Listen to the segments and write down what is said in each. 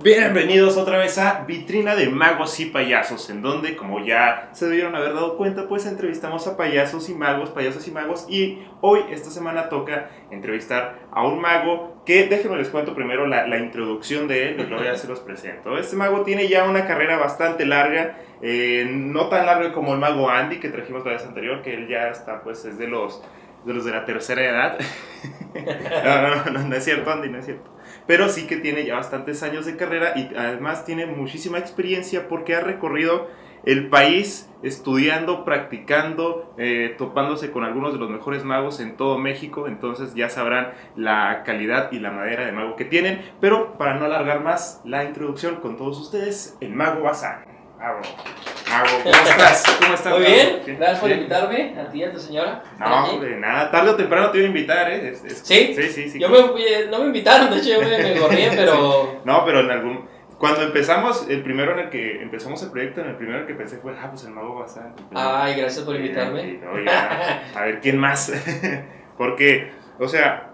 Bienvenidos otra vez a Vitrina de Magos y Payasos, en donde, como ya se debieron haber dado cuenta, pues entrevistamos a payasos y magos, y hoy, esta semana, toca entrevistar a un mago que, déjenme les cuento primero la introducción de él y luego ya se los presento. Este mago tiene ya una carrera bastante larga, no tan larga como el mago Andy que trajimos la vez anterior, que él ya está, pues es de los de la tercera edad. No es cierto, Andy, no es cierto. Pero sí que tiene ya bastantes años de carrera y además tiene muchísima experiencia porque ha recorrido el país estudiando, practicando, topándose con algunos de los mejores magos en todo México. Entonces ya sabrán la calidad y la madera de mago que tienen. Pero para no alargar más la introducción con todos ustedes, el mago Bazán. Mago, ¿cómo estás? ¿Cómo estás? Muy bien, ¿Sí? gracias por invitarme, a ti y a tu señora. No, de nada, tarde o temprano te iba a invitar, ¿eh? ¿Sí? Sí. No me invitaron, de hecho yo me corrí, pero... Sí. No, pero cuando empezamos, el primero en el que empezamos el proyecto, en el primero en el que pensé fue, pues el mago Bazán. Ay, gracias por invitarme. A ver, ¿quién más? Porque, o sea,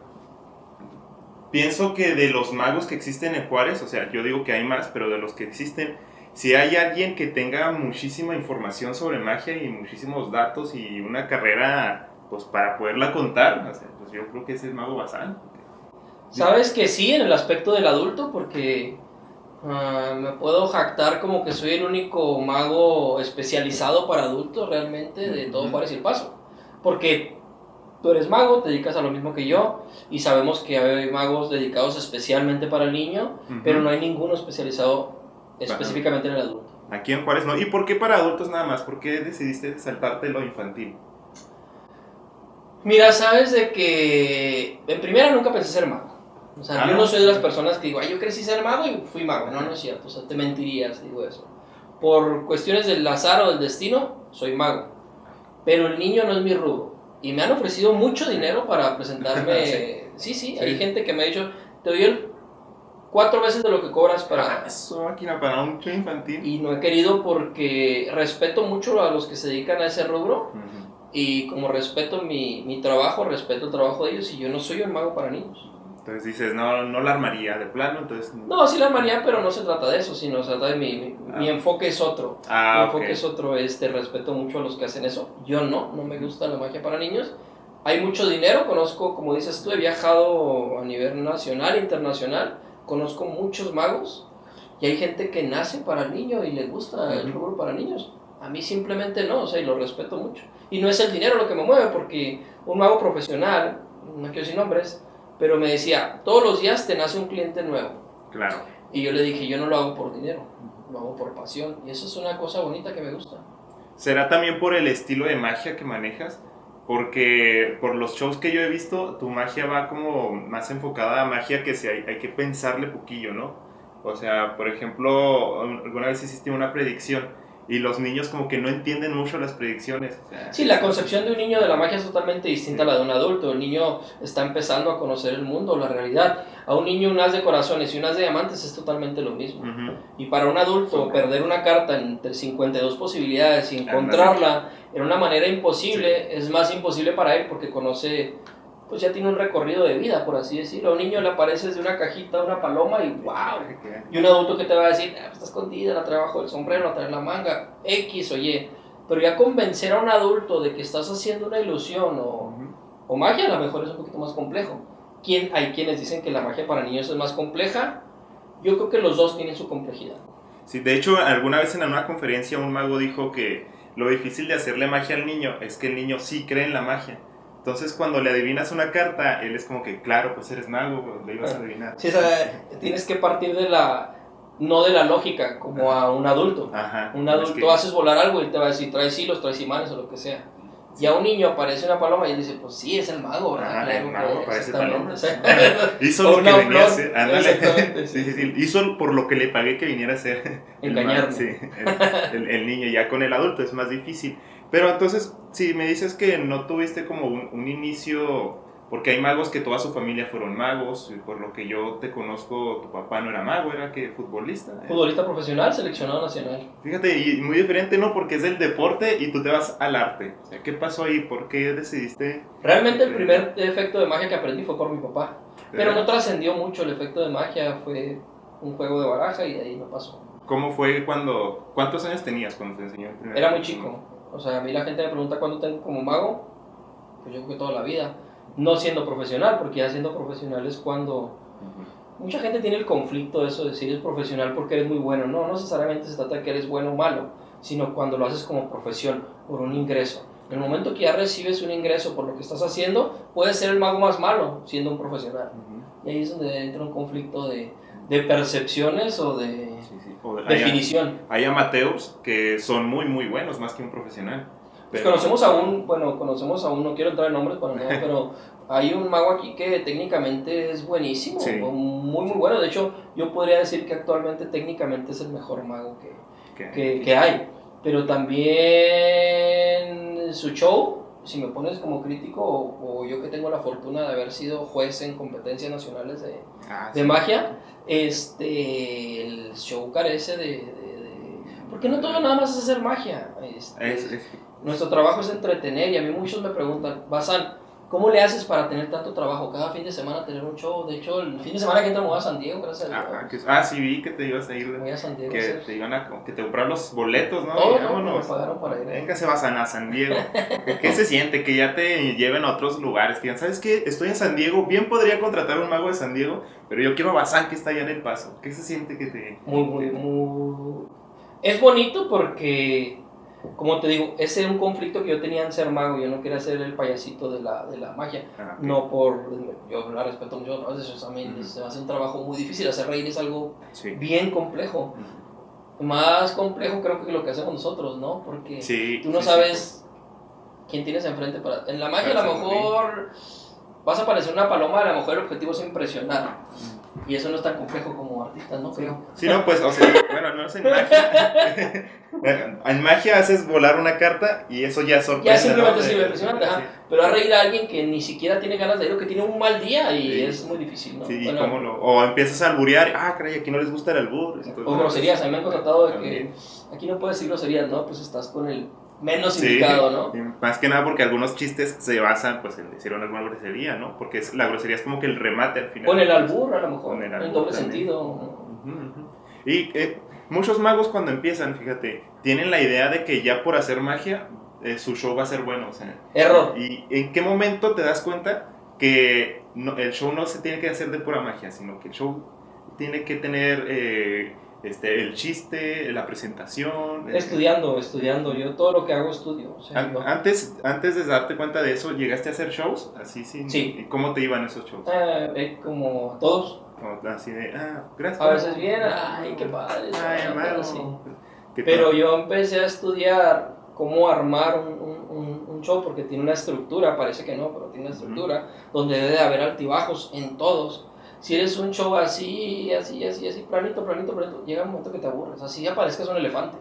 pienso que de los magos que existen en Juárez, o sea, yo digo que hay más, pero de los que existen, si hay alguien que tenga muchísima información sobre magia y muchísimos datos y una carrera, pues para poderla contar, o sea, pues yo creo que es el mago Bazán. Sabes que sí, en el aspecto del adulto, porque me puedo jactar como que soy el único mago especializado para adultos realmente de todo Juárez y El Paso. Porque tú eres mago, te dedicas a lo mismo que yo, y sabemos que hay magos dedicados especialmente para el niño, pero no hay ninguno especializado específicamente en el adulto. Aquí en Juárez no. ¿Y por qué para adultos nada más? ¿Por qué decidiste saltarte lo infantil? Mira, sabes de que en primera nunca pensé ser mago. O sea, yo no soy de las personas que digo, yo crecí ser mago y fui mago. No es cierto. O sea, te mentiría si digo eso. Por cuestiones del azar o del destino, soy mago. Pero el niño no es mi rubro. Y me han ofrecido mucho dinero para presentarme. Sí, hay gente que me ha dicho, te doy el 4 veces de lo que cobras para... Eso, máquina, para un show infantil. Y no he querido porque respeto mucho a los que se dedican a ese rubro. Y como respeto mi trabajo, respeto el trabajo de ellos. Y yo no soy un mago para niños. Entonces dices, no la armaría de plano, entonces... No, sí la armaría, pero no se trata de eso, sino se trata de mi enfoque es otro. Mi enfoque es otro, respeto mucho a los que hacen eso. Yo no me gusta la magia para niños. Hay mucho dinero, conozco, como dices tú, he viajado a nivel nacional e internacional. Conozco muchos magos y hay gente que nace para el niño y le gusta el rubro para niños. A mí simplemente no, o sea, y lo respeto mucho. Y no es el dinero lo que me mueve, porque un mago profesional, no quiero decir nombres, pero me decía, todos los días te nace un cliente nuevo. Claro. Y yo le dije, yo no lo hago por dinero, lo hago por pasión. Y eso es una cosa bonita que me gusta. ¿Será también por el estilo de magia que manejas? Porque por los shows que yo he visto, tu magia va como más enfocada a magia que hay que pensarle poquillo, ¿no? O sea, por ejemplo, alguna vez hiciste una predicción y los niños como que no entienden mucho las predicciones. O sea, sí, la concepción de un niño de la magia es totalmente distinta a la de un adulto. El niño está empezando a conocer el mundo, la realidad. A un niño un as de corazones y un as de diamantes es totalmente lo mismo. Y para un adulto perder una carta entre 52 posibilidades y encontrarla en una manera imposible, es más imposible para él porque conoce, pues ya tiene un recorrido de vida, por así decirlo. A un niño le aparece de una cajita una paloma y ¡wow! Y un adulto que te va a decir, está escondida, la trae bajo el sombrero, la trae en la manga, X o Y. Pero ya convencer a un adulto de que estás haciendo una ilusión o magia, a lo mejor es un poquito más complejo. Hay quienes dicen que la magia para niños es más compleja. Yo creo que los dos tienen su complejidad. Sí, de hecho, alguna vez en una conferencia un mago dijo que lo difícil de hacerle magia al niño es que el niño sí cree en la magia. Entonces, cuando le adivinas una carta, él es como que, claro, pues eres mago, le ibas a adivinar. Sí, o sea, tienes que partir no de la lógica, como a un adulto. Un adulto haces volar algo y te va a decir, traes hilos, traes imanes o lo que sea. Y a un niño aparece una paloma y él dice, pues sí, es el mago, ¿verdad? Claro, el mago parece paloma. Hizo lo que venía a hacer. Ándale. Sí. Hizo por lo que le pagué que viniera a ser. Engañarme. Sí, el niño. Ya con el adulto es más difícil. Pero entonces, si me dices que no tuviste como un inicio, porque hay magos que toda su familia fueron magos, y por lo que yo te conozco, tu papá no era mago, era que futbolista. Futbolista profesional, seleccionado nacional. Fíjate, y muy diferente, ¿no? Porque es del deporte y tú te vas al arte. O sea, ¿qué pasó ahí? ¿Por qué decidiste? Realmente el primer efecto de magia que aprendí fue por mi papá. Pero no trascendió mucho el efecto de magia, fue un juego de baraja y de ahí me pasó. ¿Cómo fue cuando... ¿Cuántos años tenías cuando te enseñó el primer? Era muy chico. O sea, a mí la gente me pregunta cuánto tengo como mago. Pues yo creo que toda la vida. No siendo profesional, porque ya siendo profesional es cuando... Mucha gente tiene el conflicto de eso de decir eres profesional porque eres muy bueno. No necesariamente se trata de que eres bueno o malo, sino cuando lo haces como profesión, por un ingreso. En el momento que ya recibes un ingreso por lo que estás haciendo, puedes ser el mago más malo siendo un profesional. Y ahí es donde entra un conflicto de percepciones o de definición. Hay amateurs que son muy, muy buenos, más que un profesional. Pues conocemos a un, no quiero entrar en nombres para nada, pero hay un mago aquí que técnicamente es buenísimo, Sí. muy, muy bueno. De hecho, yo podría decir que actualmente técnicamente es el mejor mago que hay. Pero también su show, si me pones como crítico, o yo que tengo la fortuna de haber sido juez en competencias nacionales de magia, el show carece porque no todo nada más es hacer magia. Nuestro trabajo es entretener, y a mí muchos me preguntan, Bazán, ¿cómo le haces para tener tanto trabajo? Cada fin de semana tener un show. De hecho, el fin de semana que entra me voy a San Diego, gracias a Dios. Sí, vi que te ibas a ir. Me voy a San Diego. Que te iban que te compraron los boletos, ¿no? Todo, me pagaron para ir. Venga, se vas a San Diego. ¿Qué se siente? Que ya te lleven a otros lugares. Que digan, ¿sabes qué? Estoy en San Diego, bien podría contratar un mago de San Diego, pero yo quiero a Bazán que está allá en El Paso. ¿Qué se siente que te...? Muy... Es bonito porque... Como te digo, ese es un conflicto que yo tenía en ser mago. Yo no quería ser el payasito de la magia. Okay. No por... Yo la respeto mucho, ¿no? Eso también se hace un trabajo muy difícil. Hacer reír es algo bien complejo. Más complejo creo que lo que hacemos nosotros, ¿no? Porque tú no sabes quién tienes enfrente para... En la magia a lo mejor vas a parecer una paloma, a lo mejor el objetivo es impresionar. Y eso no es tan complejo como artista, ¿no? Creo. Sí, no, pues, o sea, bueno, no es en magia. En magia haces volar una carta y eso ya sorprende. Ya simplemente es impresionante, sí. Pero a reír a alguien que ni siquiera tiene ganas de ir o que tiene un mal día y es muy difícil, ¿no? Sí, bueno, o empiezas a alburear, caray, aquí no les gusta el albur. Entonces, o groserías, a mí me han constatado de que aquí no puedes decir groserías, ¿no? Pues estás con el menos indicado, ¿no? Más que nada porque algunos chistes se basan pues en decir alguna grosería, ¿no? Porque la grosería es como que el remate al final. Con el albur, a lo mejor, en doble sentido. Y muchos magos cuando empiezan, fíjate, tienen la idea de que ya por hacer magia su show va a ser bueno, o sea. Error. ¿Y en qué momento te das cuenta que el show no se tiene que hacer de pura magia, sino que el show tiene que tener el chiste, la presentación? Estudiando, yo todo lo que hago estudio. O sea, antes de darte cuenta de eso, ¿llegaste a hacer shows? Así sin... Sí. ¿Y cómo te iban esos shows? Como todos. Así de, gracias. A veces bien, ay, qué padre. Ay, hermano. Pero yo empecé a estudiar cómo armar un show, porque tiene una estructura, parece que no, pero tiene una estructura, donde debe de haber altibajos en todos. Si eres un show así, planito, llega un momento que te aburres, así aparezcas un elefante.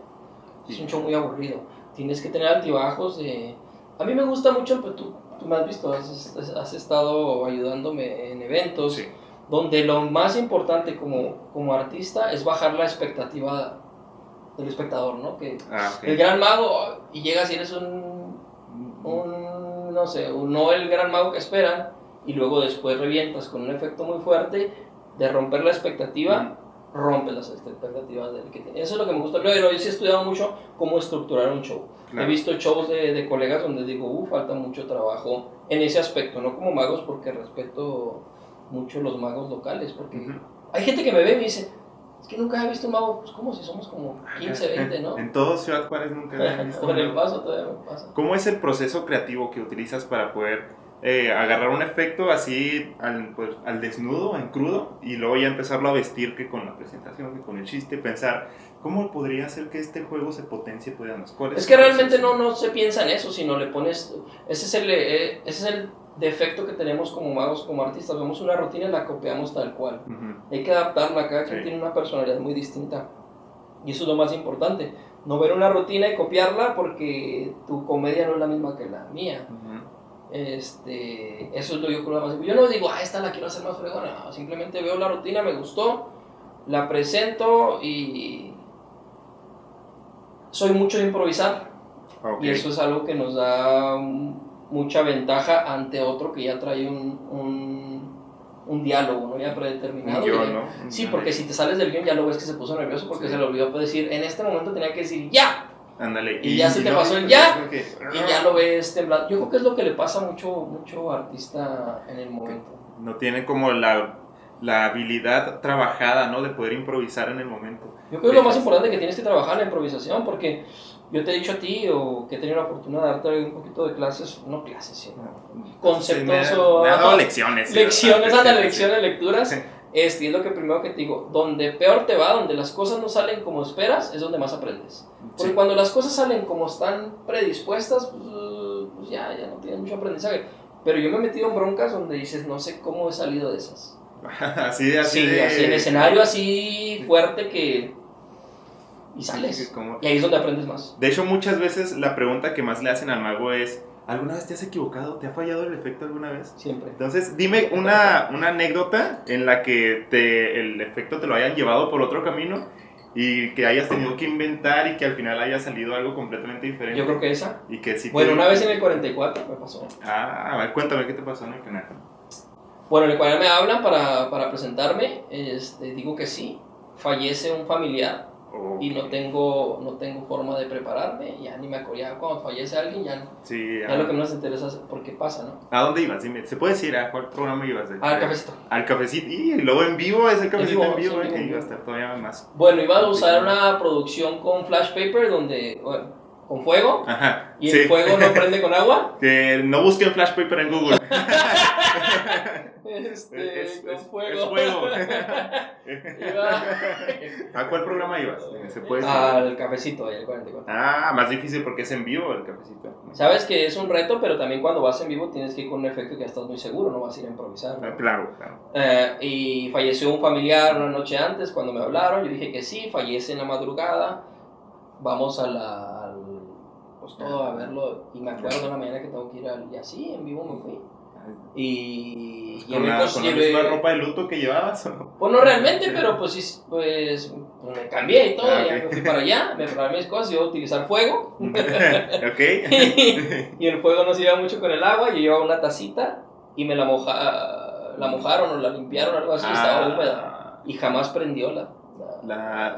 Es un show muy aburrido. Tienes que tener altibajos de... A mí me gusta mucho, pues tú me has visto, has estado ayudándome en eventos, sí, donde lo más importante como artista es bajar la expectativa del espectador, ¿no? Que el gran mago, y llegas y eres no el gran mago que esperan, y luego después revientas con un efecto muy fuerte de romper la expectativa, rompes las expectativas del que tiene. Eso es lo que me gusta. Pero yo sí he estudiado mucho cómo estructurar un show. Claro. He visto shows de colegas donde digo, falta mucho trabajo en ese aspecto, no como magos, porque respeto mucho los magos locales, porque hay gente que me ve y me dice, es que nunca he visto un mago. Pues como si somos como 15, 20, ¿no? En todo Ciudad Juárez nunca he visto. En El Paso todavía me pasa. ¿Cómo es el proceso creativo que utilizas para poder agarrar un efecto así al desnudo, en crudo, y luego ya empezarlo a vestir que con la presentación, que con el chiste, pensar cómo podría hacer que este juego se potencie? Es que realmente no se piensa en eso, sino le pones... Ese es el defecto que tenemos como magos, como artistas. Vemos una rutina y la copiamos tal cual. Hay que adaptarla, cada quien tiene una personalidad muy distinta. Y eso es lo más importante. No ver una rutina y copiarla porque tu comedia no es la misma que la mía. Eso es lo yo creo más. Yo no digo, esta la quiero hacer más fregona. No, simplemente veo la rutina, me gustó, la presento y soy mucho de improvisar. Y eso es algo que nos da mucha ventaja ante otro que ya trae un diálogo, ¿no? Ya predeterminado. Un guión, ¿no? Sí, porque si te sales del guión ya lo ves que se puso nervioso porque se le olvidó decir, en este momento tenía que decir ¡ya! Ándale. Y ya se te pasó el ya, y ya lo ves temblando. Yo creo que es lo que le pasa a mucho artista en el momento. No tiene como la habilidad trabajada, ¿no? De poder improvisar en el momento. Yo creo que lo más importante que tienes que trabajar en la improvisación, porque yo te he dicho a ti, o que he tenido la oportunidad de darte un poquito de clases, no clases, sino conceptos o... Me ha dado lecciones. Lecciones, lecciones, lecturas. Y es lo que primero que te digo, donde peor te va, donde las cosas no salen como esperas, es donde más aprendes. Porque cuando las cosas salen como están predispuestas, pues ya no tienes mucho aprendizaje. Pero yo me he metido en broncas donde dices, no sé cómo he salido de esas. así en escenario así fuerte que... Y sales. Y ahí es donde aprendes más. De hecho, muchas veces la pregunta que más le hacen al mago es, ¿alguna vez te has equivocado? ¿Te ha fallado el efecto alguna vez? Siempre. Entonces, dime una anécdota en la que el efecto te lo hayan llevado por otro camino y que hayas tenido que inventar y que al final haya salido algo completamente diferente. Yo creo que esa. Y que sí bueno, una vez en el 44 me pasó. A ver, cuéntame qué te pasó en el canal. Bueno, en el cual me hablan para presentarme, digo que sí, fallece un familiar. Okay. Y no tengo forma de prepararme, ya ni me acuerdo, ya cuando fallece alguien ya lo que menos interesa es por qué pasa, ¿no? ¿A dónde ibas? Dime, ¿se puede decir a cuál programa ibas? Al cafecito. Al cafecito, y luego en vivo, es el cafecito en vivo, que iba a estar todavía más. Bueno, iba a usar una producción con flash paper donde, con fuego. Ajá, y el fuego no prende con agua. Que no busquen flash paper en Google. Con fuego. Es fuego. ¿A cuál programa ibas? ¿Se puede decir? Al cafecito, ahí al 44. Más difícil porque es en vivo el cafecito. Sabes que es un reto, pero también cuando vas en vivo tienes que ir con un efecto que ya estás muy seguro, no vas a ir a improvisar, ¿no? Claro. Y falleció un familiar una noche antes cuando me hablaron, yo dije que sí, fallece en la madrugada, vamos pues todo a verlo, y me acuerdo de la mañana que tengo que ir y así, en vivo me fui. Y ¿Con la misma ropa de luto que llevabas? Pues no realmente, pero pues me cambié y todo, ya me fui para allá, me preparé mis cosas, iba a utilizar fuego. y el fuego no se iba mucho con el agua, yo llevaba una tacita y me la mojaron o la limpiaron, algo así, estaba húmeda y jamás prendió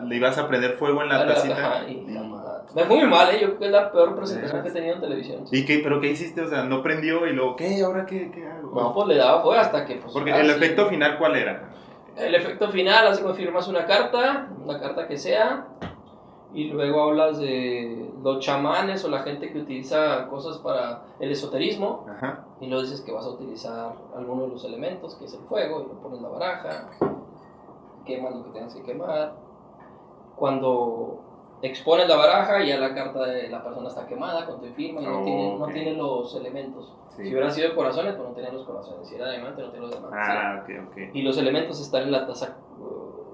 le ibas a prender fuego en la tacita. Me fue muy mal, yo creo que es la peor presentación que he tenido en televisión. ¿Y qué? ¿Pero qué hiciste? O sea, no prendió y luego, ¿qué? ¿Ahora qué hago? No, pues le daba fuego hasta que... Pues, porque el efecto final, ¿cuál era? El efecto final, hace que firmas una carta que sea, y luego hablas de los chamanes o la gente que utiliza cosas para el esoterismo. Ajá. Y luego dices que vas a utilizar alguno de los elementos, que es el fuego, y lo pones en la baraja, quemas lo que tengas que quemar. Cuando expones la baraja, ya la carta de la persona está quemada, cuando te firma y no tiene los elementos. Sí. Si hubiera sido de corazones, pues no tenía los corazones. Si era de diamante, no tiene los diamantes. Ok. Y los elementos están en la taza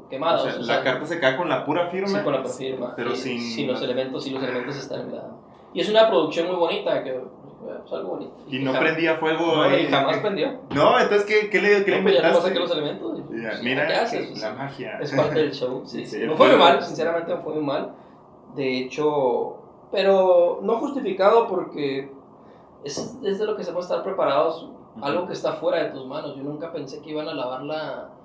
quemada. O sea, la carta se cae con la pura firma. Sí, con la pura firma. Pero sin los elementos, están en la... Y es una producción muy bonita, que es algo bonito. Y no prendía fuego. No, y jamás prendió. No, entonces, ¿qué le inventaste? Ya no saqué los elementos. Mira, ¿qué haces? La magia. Es parte del show, sí. Me fue muy mal, sinceramente me fue muy mal. De hecho, pero no justificado porque es de lo que se puede estar preparados. Algo que está fuera de tus manos. Yo nunca pensé que iban a lavar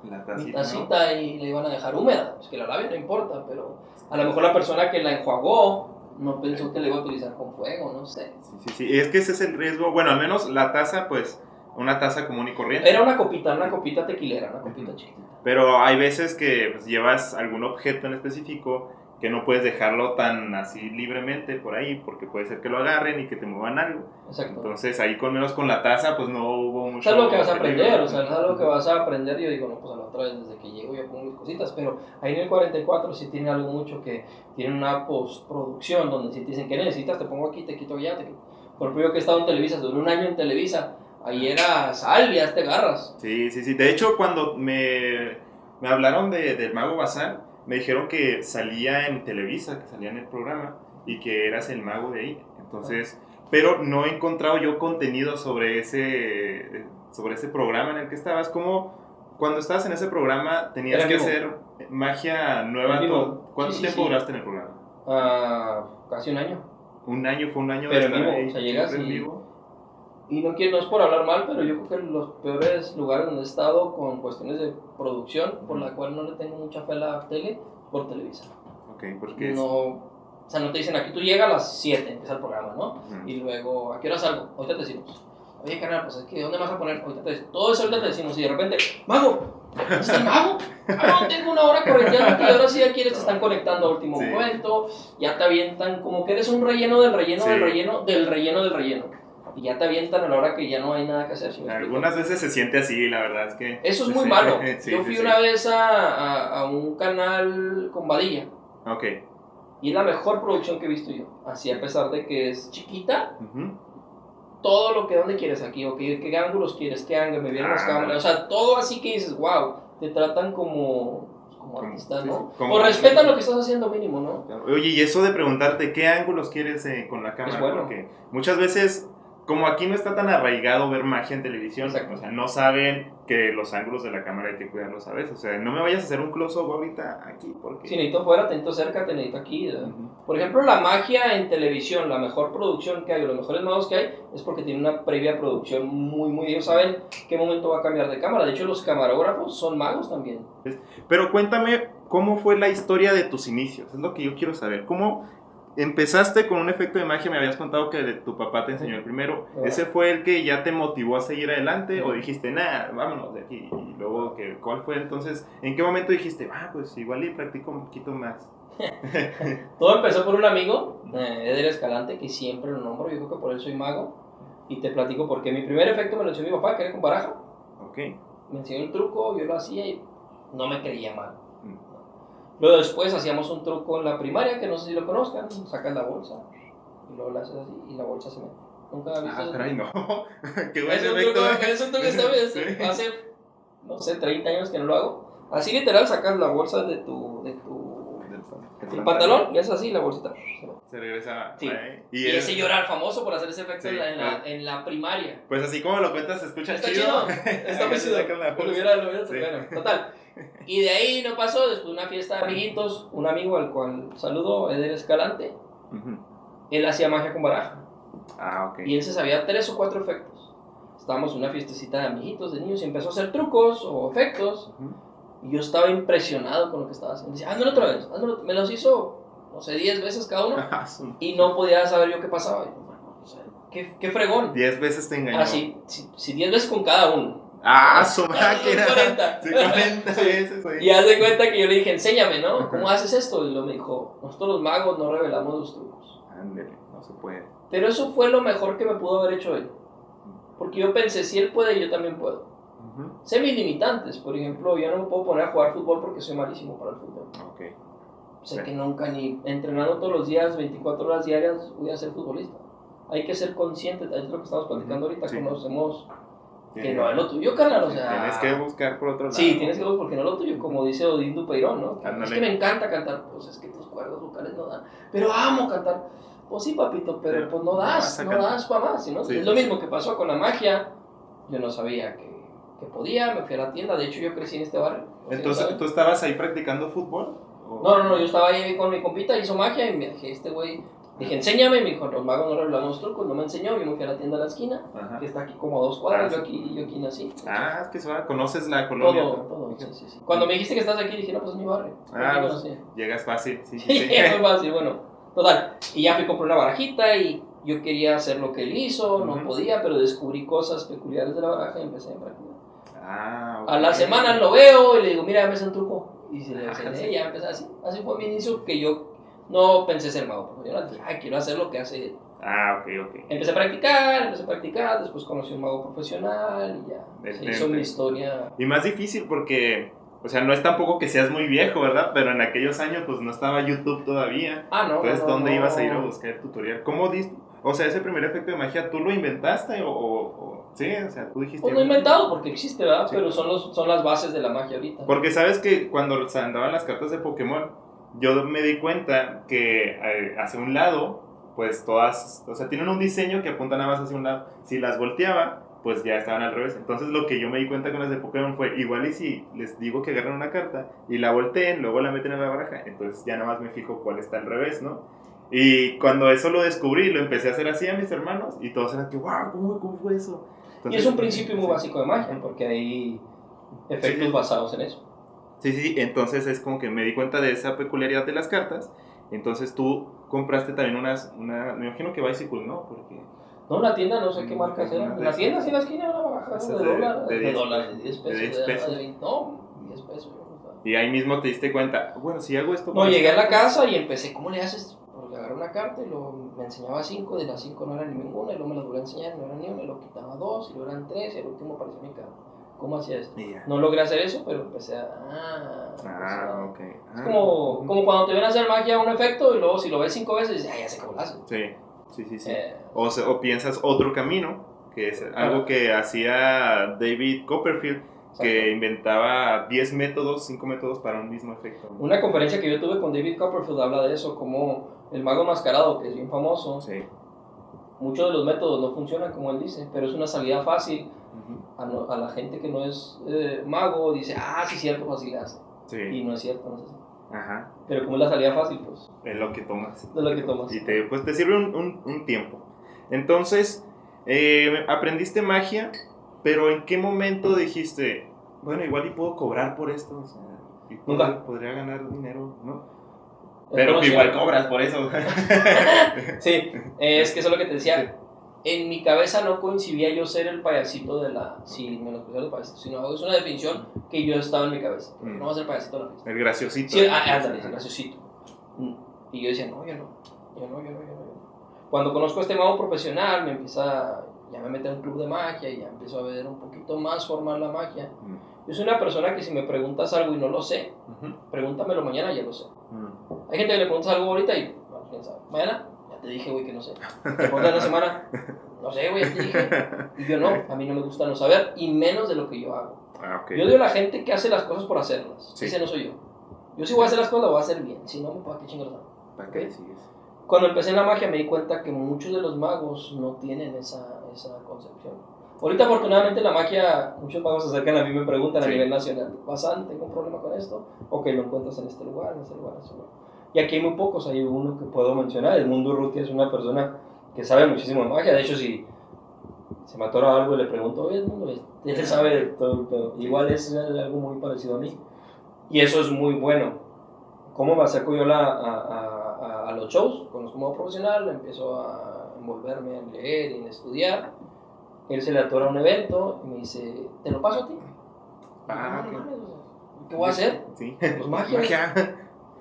mi tacita, ¿no? Y la iban a dejar húmeda. Pues que la laven no importa, pero a lo mejor la persona que la enjuagó no pensó que la iba a utilizar con fuego, no sé. Sí, es que ese es el riesgo. Bueno, al menos la taza, pues, una taza común y corriente. Era una copita tequilera, una copita chiquita. Pero hay veces que pues, llevas algún objeto en específico que no puedes dejarlo tan así libremente por ahí, porque puede ser que lo agarren y que te muevan algo. Exacto. Entonces ahí con menos con la taza pues no hubo mucho... Es algo que vas a aprender, es algo que vas a aprender. Yo digo, no, pues a la otra vez desde que llego ya pongo mis cositas, pero ahí en el 44 sí tiene algo mucho que tiene una postproducción donde si te dicen que necesitas, te pongo aquí, te quito allá, te quito. Por ejemplo, yo que he estado en Televisa, duré un año en Televisa, ahí era sal, ya te agarras. Sí. De hecho, cuando me hablaron del Mago Bazán, me dijeron que salía en Televisa, que salía en el programa y que eras el mago de ahí. Entonces, pero no he encontrado yo contenido sobre ese programa en el que estabas. ¿Cómo cuando estabas en ese programa tenías que hacer magia nueva? ¿Cuánto tiempo duraste en el programa? Casi un año. Fue un año pero de estar ahí. O sea, llegas en vivo. Y no quiero, no es por hablar mal, pero yo creo que los peores lugares donde he estado con cuestiones de producción, por la cual no le tengo mucha fe a la tele, por Televisa. Ok, porque no, o sea, no te dicen aquí tú llegas a las 7, empieza el programa, ¿no? Y luego, ¿a qué hora salgo? Ahorita te decimos. Oye, carnal, pues es que ¿dónde vas a poner? Ahorita te decimos. Todo eso ahorita te decimos. Y de repente, ¡Mago! ¿Está el mago? Ah, no, tengo una hora correteando y ahora sí ya quieres, te están conectando a último momento, ya te avientan como que eres un relleno del relleno del relleno del relleno del relleno. Y ya te avientan a la hora que ya no hay nada que hacer. Algunas veces se siente así, la verdad es que... Eso es muy malo. Yo fui una vez a un canal con Badilla. Ok. Y es la mejor producción que he visto yo. Así, a pesar de que es chiquita, todo lo que, ¿dónde quieres aquí? ¿O qué ángulos quieres? ¿Qué ángulos? Me vieron las cámaras. O sea, todo así que dices, wow, te tratan como artista, ¿no? O respetan lo que estás haciendo mínimo, ¿no? Oye, y eso de preguntarte qué ángulos quieres con la cámara, es bueno. Porque muchas veces, como aquí no está tan arraigado ver magia en televisión, Exacto. O sea, no saben que los ángulos de la cámara hay que cuidarlos a veces. O sea, no me vayas a hacer un close-up ahorita aquí, porque... Si necesito fuera, te necesito cerca, te necesito aquí. Por ejemplo, la magia en televisión, la mejor producción que hay, o los mejores magos que hay, es porque tiene una previa producción muy... Ellos saben qué momento va a cambiar de cámara. De hecho, los camarógrafos son magos también. Pero cuéntame, ¿cómo fue la historia de tus inicios? Es lo que yo quiero saber. ¿Cómo empezaste con un efecto de magia? Me habías contado que tu papá te enseñó el primero. ¿Ese fue el que ya te motivó a seguir adelante? ¿O dijiste, nah, vámonos de aquí? Y luego, ¿cuál fue entonces? ¿En qué momento dijiste, pues igual y practico un poquito más? Todo empezó por un amigo, Eder Escalante, que siempre lo nombro. Yo creo que por él soy mago. Y te platico porque mi primer efecto me lo enseñó mi papá, que era con baraja. Ok. Me enseñó el truco, yo lo hacía y no me creía mal. Luego después hacíamos un truco en la primaria, que no sé si lo conozcan, sacas la bolsa y luego la haces así y la bolsa se mete. ¿Nunca has visto eso? Caray, no. Qué buen Es un efecto. truco que está hace, no sé, 30 años que no lo hago. Así literal sacas la bolsa de tu pantalón y haces así la bolsita. Se regresa. Sí. Y ese yo era el famoso por hacer ese efecto en la primaria. Pues así como lo cuentas, se escucha Está chido. Está muy chido. Lo hubiera bueno, total. Y de ahí no pasó, después una fiesta de amiguitos, un amigo al cual saludo, Eder Escalante, él hacía magia con baraja. Ok. Y él se sabía 3 o 4 efectos. Estábamos en una fiestecita de amiguitos, de niños, y empezó a hacer trucos o efectos. Y yo estaba impresionado con lo que estaba haciendo. Decía, házmelo otra vez, házmelo. Me los hizo, no sé, 10 veces cada uno. Y no podía saber yo qué pasaba. Y, bueno, o sea, qué fregón. 10 veces te engañó. Sí, 10 veces con cada uno. Su máquina. 40. Sí, 40 veces. Y haz de cuenta que yo le dije, enséñame, ¿no? ¿Cómo haces esto? Y luego me dijo, nosotros los magos no revelamos los trucos. Ándale, no se puede. Pero eso fue lo mejor que me pudo haber hecho él. Porque yo pensé, si él puede, yo también puedo. Sé mis limitantes. Por ejemplo, yo no me puedo poner a jugar fútbol porque soy malísimo para el fútbol. Sé que nunca, ni entrenando todos los días, 24 horas diarias, voy a ser futbolista. Hay que ser consciente, es lo que estamos platicando ahorita, conocemos que no es lo tuyo, carnal, o sea... Tienes que buscar por otro lado. Sí, tienes que buscar porque no es lo tuyo, como dice Odín Dupeirón, ¿no? Es que me encanta cantar, pues es que tus cuerdas vocales no dan, pero amo cantar. Pues sí, papito, pero pues no das para más, ¿no? Es lo mismo que pasó con la magia, yo no sabía que podía, me fui a la tienda, de hecho yo crecí en este barrio. Entonces, ¿tú estabas ahí practicando fútbol? No, yo estaba ahí con mi compita, hizo magia y me dije, este güey... Dije, enséñame, me dijo, los magos no revelamos trucos, no me enseñó, yo me fui a la tienda de la esquina, que está aquí como a 2 cuadras, yo aquí nací. Es que suena, conoces la colonia. Todo, sí. Cuando me dijiste que estás aquí, dije, no, pues es mi barrio. Pues, llegas fácil, sí. Muy fácil, bueno, total. Y ya fui a comprar una barajita y yo quería hacer lo que él hizo, no podía, pero descubrí cosas peculiares de la baraja y empecé a practicar. A la semana lo veo y le digo, mira, me hace un truco. Y se le enseñé y ya empecé así. Así fue mi inicio, que yo no pensé ser mago. Yo no dije, quiero hacer lo que hace él. Ok. Empecé a practicar, después conocí a un mago profesional y ya. Se hizo mi historia. Y más difícil porque, o sea, no es tampoco que seas muy viejo, ¿verdad? Pero en aquellos años, pues no estaba YouTube todavía. No. Entonces, ¿dónde ibas a ir a buscar el tutorial? ¿Cómo diste? O sea, ese primer efecto de magia, ¿tú lo inventaste sí? O sea, tú dijiste... Pues no inventado porque existe, ¿verdad? Sí. Pero son las bases de la magia ahorita. Porque sabes que cuando andaban las cartas de Pokémon, yo me di cuenta que hacia un lado, pues todas, o sea, tienen un diseño que apunta nada más hacia un lado. Si las volteaba, pues ya estaban al revés. Entonces lo que yo me di cuenta con las de Pokémon fue, igual y si les digo que agarren una carta y la volteen, luego la meten en la baraja, entonces ya nada más me fijo cuál está al revés, ¿no? Y cuando eso lo descubrí, lo empecé a hacer así a mis hermanos y todos eran que, wow, ¿cómo fue eso? Entonces, y es un principio muy básico de magia, porque hay efectos basados en eso. Sí, entonces es como que me di cuenta de esa peculiaridad de las cartas. Entonces tú compraste también me imagino que Bicycle, ¿no? Porque... No, una tienda, no sé qué marcas eran. En la tienda, sí, en la esquina, una baraja de 10 pesos. No, 10 pesos. Y ahí mismo te diste cuenta, bueno, si hago esto... No, llegué a la casa y empecé, ¿cómo le haces? Porque agarré una carta y me enseñaba 5, de las 5 no era ninguna, y luego me las volví a enseñar, no era ni una, y lo quitaba 2, y luego eran 3, y al último apareció mi carta. ¿Cómo hacía esto? Yeah. No logré hacer eso, pero empecé a... ok. Es como cuando te ven a hacer magia un efecto, y luego si lo ves 5 veces, dices, ya sé cómo lo haces. Sí. O piensas otro camino, que es algo que hacía David Copperfield, que inventaba 10 métodos, 5 métodos para un mismo efecto. Una conferencia que yo tuve con David Copperfield habla de eso, como el mago enmascarado, que es bien famoso. Sí. Muchos de los métodos no funcionan como él dice, pero es una salida fácil. A la gente que no es mago, dice, sí, cierto, fácil hace. Sí. Y no es cierto, no es así. Ajá. Pero como es la salida fácil, pues... Es lo que tomas. Es lo que tomas. Y te sirve un tiempo. Entonces, aprendiste magia, pero ¿en qué momento dijiste, bueno, igual y puedo cobrar por esto? O sea, podría ganar dinero, ¿no? Pero igual cobras por eso. Sí, es que eso es lo que te decía. Sí. En mi cabeza no coincidía yo ser el payasito de la... Sí, menospreciar el payasito, sino es una definición que yo estaba en mi cabeza. No va a ser payasito de la fiesta. El graciosito. Sí, ándale, el graciosito. Y yo decía, no. Cuando conozco a este mago profesional, ya me meto en un club de magia y ya empiezo a ver un poquito más formal la magia. Yo soy una persona que si me preguntas algo y no lo sé, pregúntamelo mañana y ya lo sé. Hay gente que le preguntas algo ahorita y, bueno, quién sabe. Mañana, ya te dije, güey, que no sé. Te preguntas una semana, no sé, güey, ya te dije. Y yo no, a mí no me gusta no saber, y menos de lo que yo hago. Okay. Yo odio a la gente que hace las cosas por hacerlas. Sí. Ese no soy yo. Yo si voy a hacer las cosas, las voy a hacer bien. Si no, ¿para qué chingados hago? ¿Para qué sigues? Cuando empecé en la magia me di cuenta que muchos de los magos no tienen esa concepción. Ahorita afortunadamente la magia, muchos magos se acercan a mí y me preguntan a nivel nacional, ¿pasan? ¿Tengo un problema con esto? Ok, lo encuentras en este lugar, en este lugar, en este lugar. Y aquí hay muy pocos, hay uno que puedo mencionar, el Mundo Ruti es una persona que sabe muchísimo de magia, de hecho si se me atora algo y le pregunto, oye, el Mundo, él sabe de todo, pero igual es algo muy parecido a mí. Y eso es muy bueno. ¿Cómo me acerco yo a los shows? Conozco un modo profesional, empiezo a envolverme en leer y en estudiar. Él se le atora un evento y me dice, ¿te lo paso a ti? ¿Qué voy a hacer? Sí. Pues magia.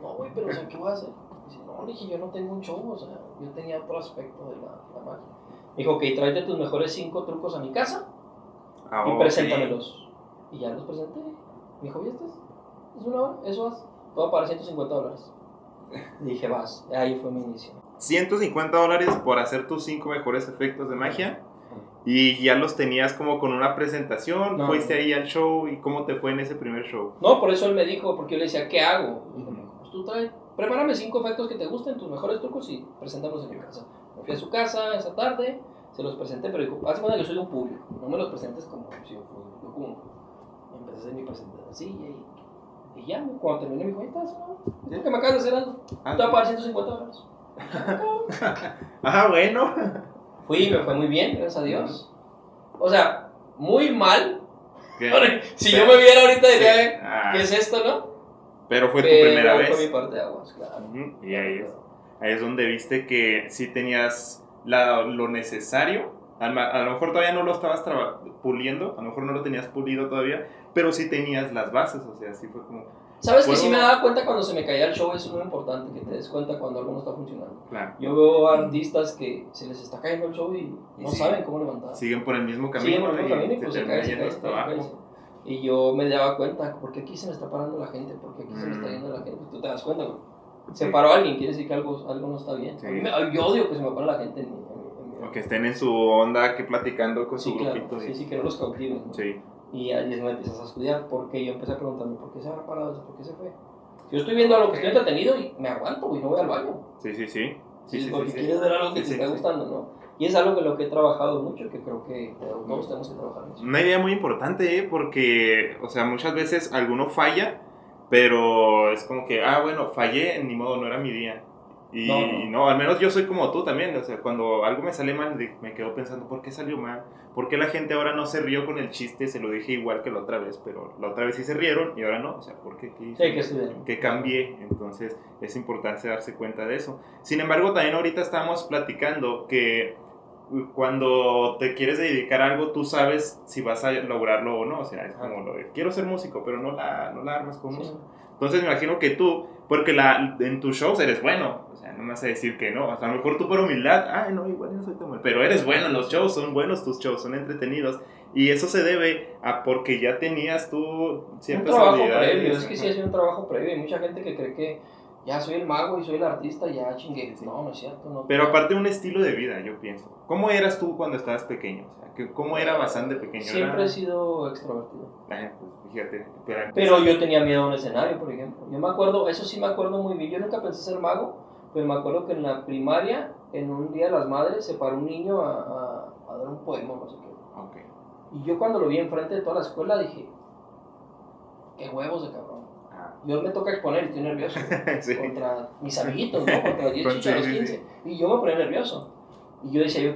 No, güey, pero o sea, ¿qué voy a hacer? Dice, no, le dije, yo no tengo un show, o sea, yo tenía otro aspecto de la magia. Me dijo, ok, tráete tus mejores 5 trucos a mi casa y preséntamelos. Y ya los presenté. Me dijo, ¿y este es una hora? Eso vas. Te voy a pagar $150. Dije, vas. Ahí fue mi inicio. $150 por hacer tus 5 mejores efectos de magia. Y ya los tenías como con una presentación. No, fuiste ahí al show. ¿Y cómo te fue en ese primer show? No, por eso él me dijo, porque yo le decía, ¿qué hago? Pues tú prepárame 5 efectos que te gusten, tus mejores trucos y preséntalos en mi casa. Me fui a su casa esa tarde, se los presenté, pero dijo, haz cuenta que yo soy un público, no me los presentes como si yo fuera uno. Empecé a hacer mi presentación así y ya, cuando terminé me dijo, ¿estás? ¿Tienes que me acabas de hacer algo? Te voy a pagar $150. Bueno. Fui, me fue muy bien, gracias a Dios. O sea, muy mal. Si yo me viera ahorita diría, ¿qué es esto, no? Pero fue tu primera vez. Fue mi parte de aguas, claro. Y ahí es donde viste que sí tenías lo necesario. A lo mejor todavía no lo estabas puliendo, a lo mejor no lo tenías pulido todavía, pero sí tenías las bases, o sea, sí fue como... ¿Sabes que sí me daba cuenta cuando se me caía el show? Eso es muy importante, que te des cuenta cuando algo no está funcionando. Claro. Yo veo artistas que se les está cayendo el show y no saben cómo levantar. Siguen por el mismo camino. Y pues se cae. Y yo me daba cuenta, ¿por qué aquí se me está parando la gente? ¿Por qué aquí se me está yendo la gente? Tú te das cuenta, güey. Se paró alguien, quiere decir que algo no está bien. Sí. Yo odio que se me pare la gente o que estén en su onda, que platicando con su grupito. Claro. Sí, que no los cautiven, ¿no? Sí. Y ahí es donde empiezas a estudiar, porque yo empecé a preguntarme, ¿por qué se habrá parado eso? ¿Por qué se fue? Yo estoy viendo algo que estoy entretenido y me aguanto, y no voy al baño. Sí. Porque quieres ver algo que te está gustando, ¿no? Y es algo que lo que he trabajado mucho, que creo que todos tenemos que trabajar en eso. Una idea muy importante, porque, o sea, muchas veces alguno falla, pero es como que, bueno, fallé, ni modo, no era mi día. Y No. no, al menos yo soy como tú también, o sea, cuando algo me sale mal, me quedo pensando, ¿por qué salió mal? ¿Por qué la gente ahora no se rió con el chiste? Se lo dije igual que la otra vez, pero la otra vez sí se rieron y ahora no, o sea, ¿por qué? ¿Qué hice? Sí, que estudiar. ¿Qué cambié? Entonces es importante darse cuenta de eso. Sin embargo, también ahorita estamos platicando que cuando te quieres dedicar a algo, tú sabes si vas a lograrlo o no, o sea, es como lo de, quiero ser músico, pero no la armas con músico. Entonces me imagino que tú, porque en tus shows eres bueno, o sea, no me vas a decir que no, a lo mejor tú por humildad, no, igual no soy tan bueno, pero eres bueno en los shows, son buenos tus shows, son entretenidos, y eso se debe a porque ya tenías tú ciertas un trabajo habilidades. previo, es que sí ha sido un trabajo previo, hay mucha gente que cree que ya soy el mago y soy el artista, ya chingué. Sí. No, no es cierto. No, pero aparte un estilo de vida, yo pienso. ¿Cómo eras tú cuando estabas pequeño? O sea, ¿cómo era Bazán de pequeño? Siempre he sido extrovertido. Pues fíjate. Pero yo tenía miedo a un escenario, por ejemplo. Yo me acuerdo, eso sí me acuerdo muy bien. Yo nunca pensé ser mago, pero me acuerdo que en la primaria, en un Día de las Madres, se paró un niño a dar un poema, no sé qué. Okay. Y yo cuando lo vi enfrente de toda la escuela dije, qué huevos de cabrón. Yo me toca exponer y estoy nervioso. Sí. Contra mis amiguitos, ¿no? Contra los 10 chichos, los 15. Sí. Y yo me ponía nervioso. Y yo decía, yo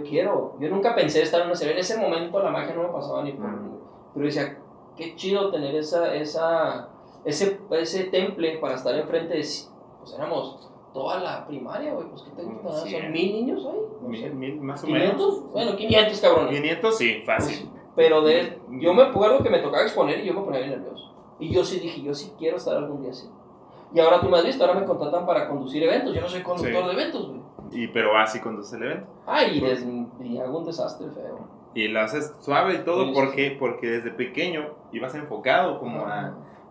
nunca pensé estar en una serie. En ese momento la magia no me pasaba ni por mí. Pero decía, qué chido tener ese temple para estar enfrente de... Pues éramos toda la primaria, güey. Pues ¿qué te gusta? Sí. ¿Son 1000 niños ahí? No sé. 1000 más o 500? menos. Bueno, 500, cabrón. 500, sí, fácil. Pues, pero yo me acuerdo que me tocaba exponer y yo me ponía bien nervioso. Y yo sí dije, yo sí quiero estar algún día así. Y ahora tú me has visto, ahora me contratan para conducir eventos. Yo no soy conductor de eventos, güey. Pero así conduces el evento. Y hago un desastre feo. Y lo haces suave y todo, sí, porque desde pequeño ibas enfocado como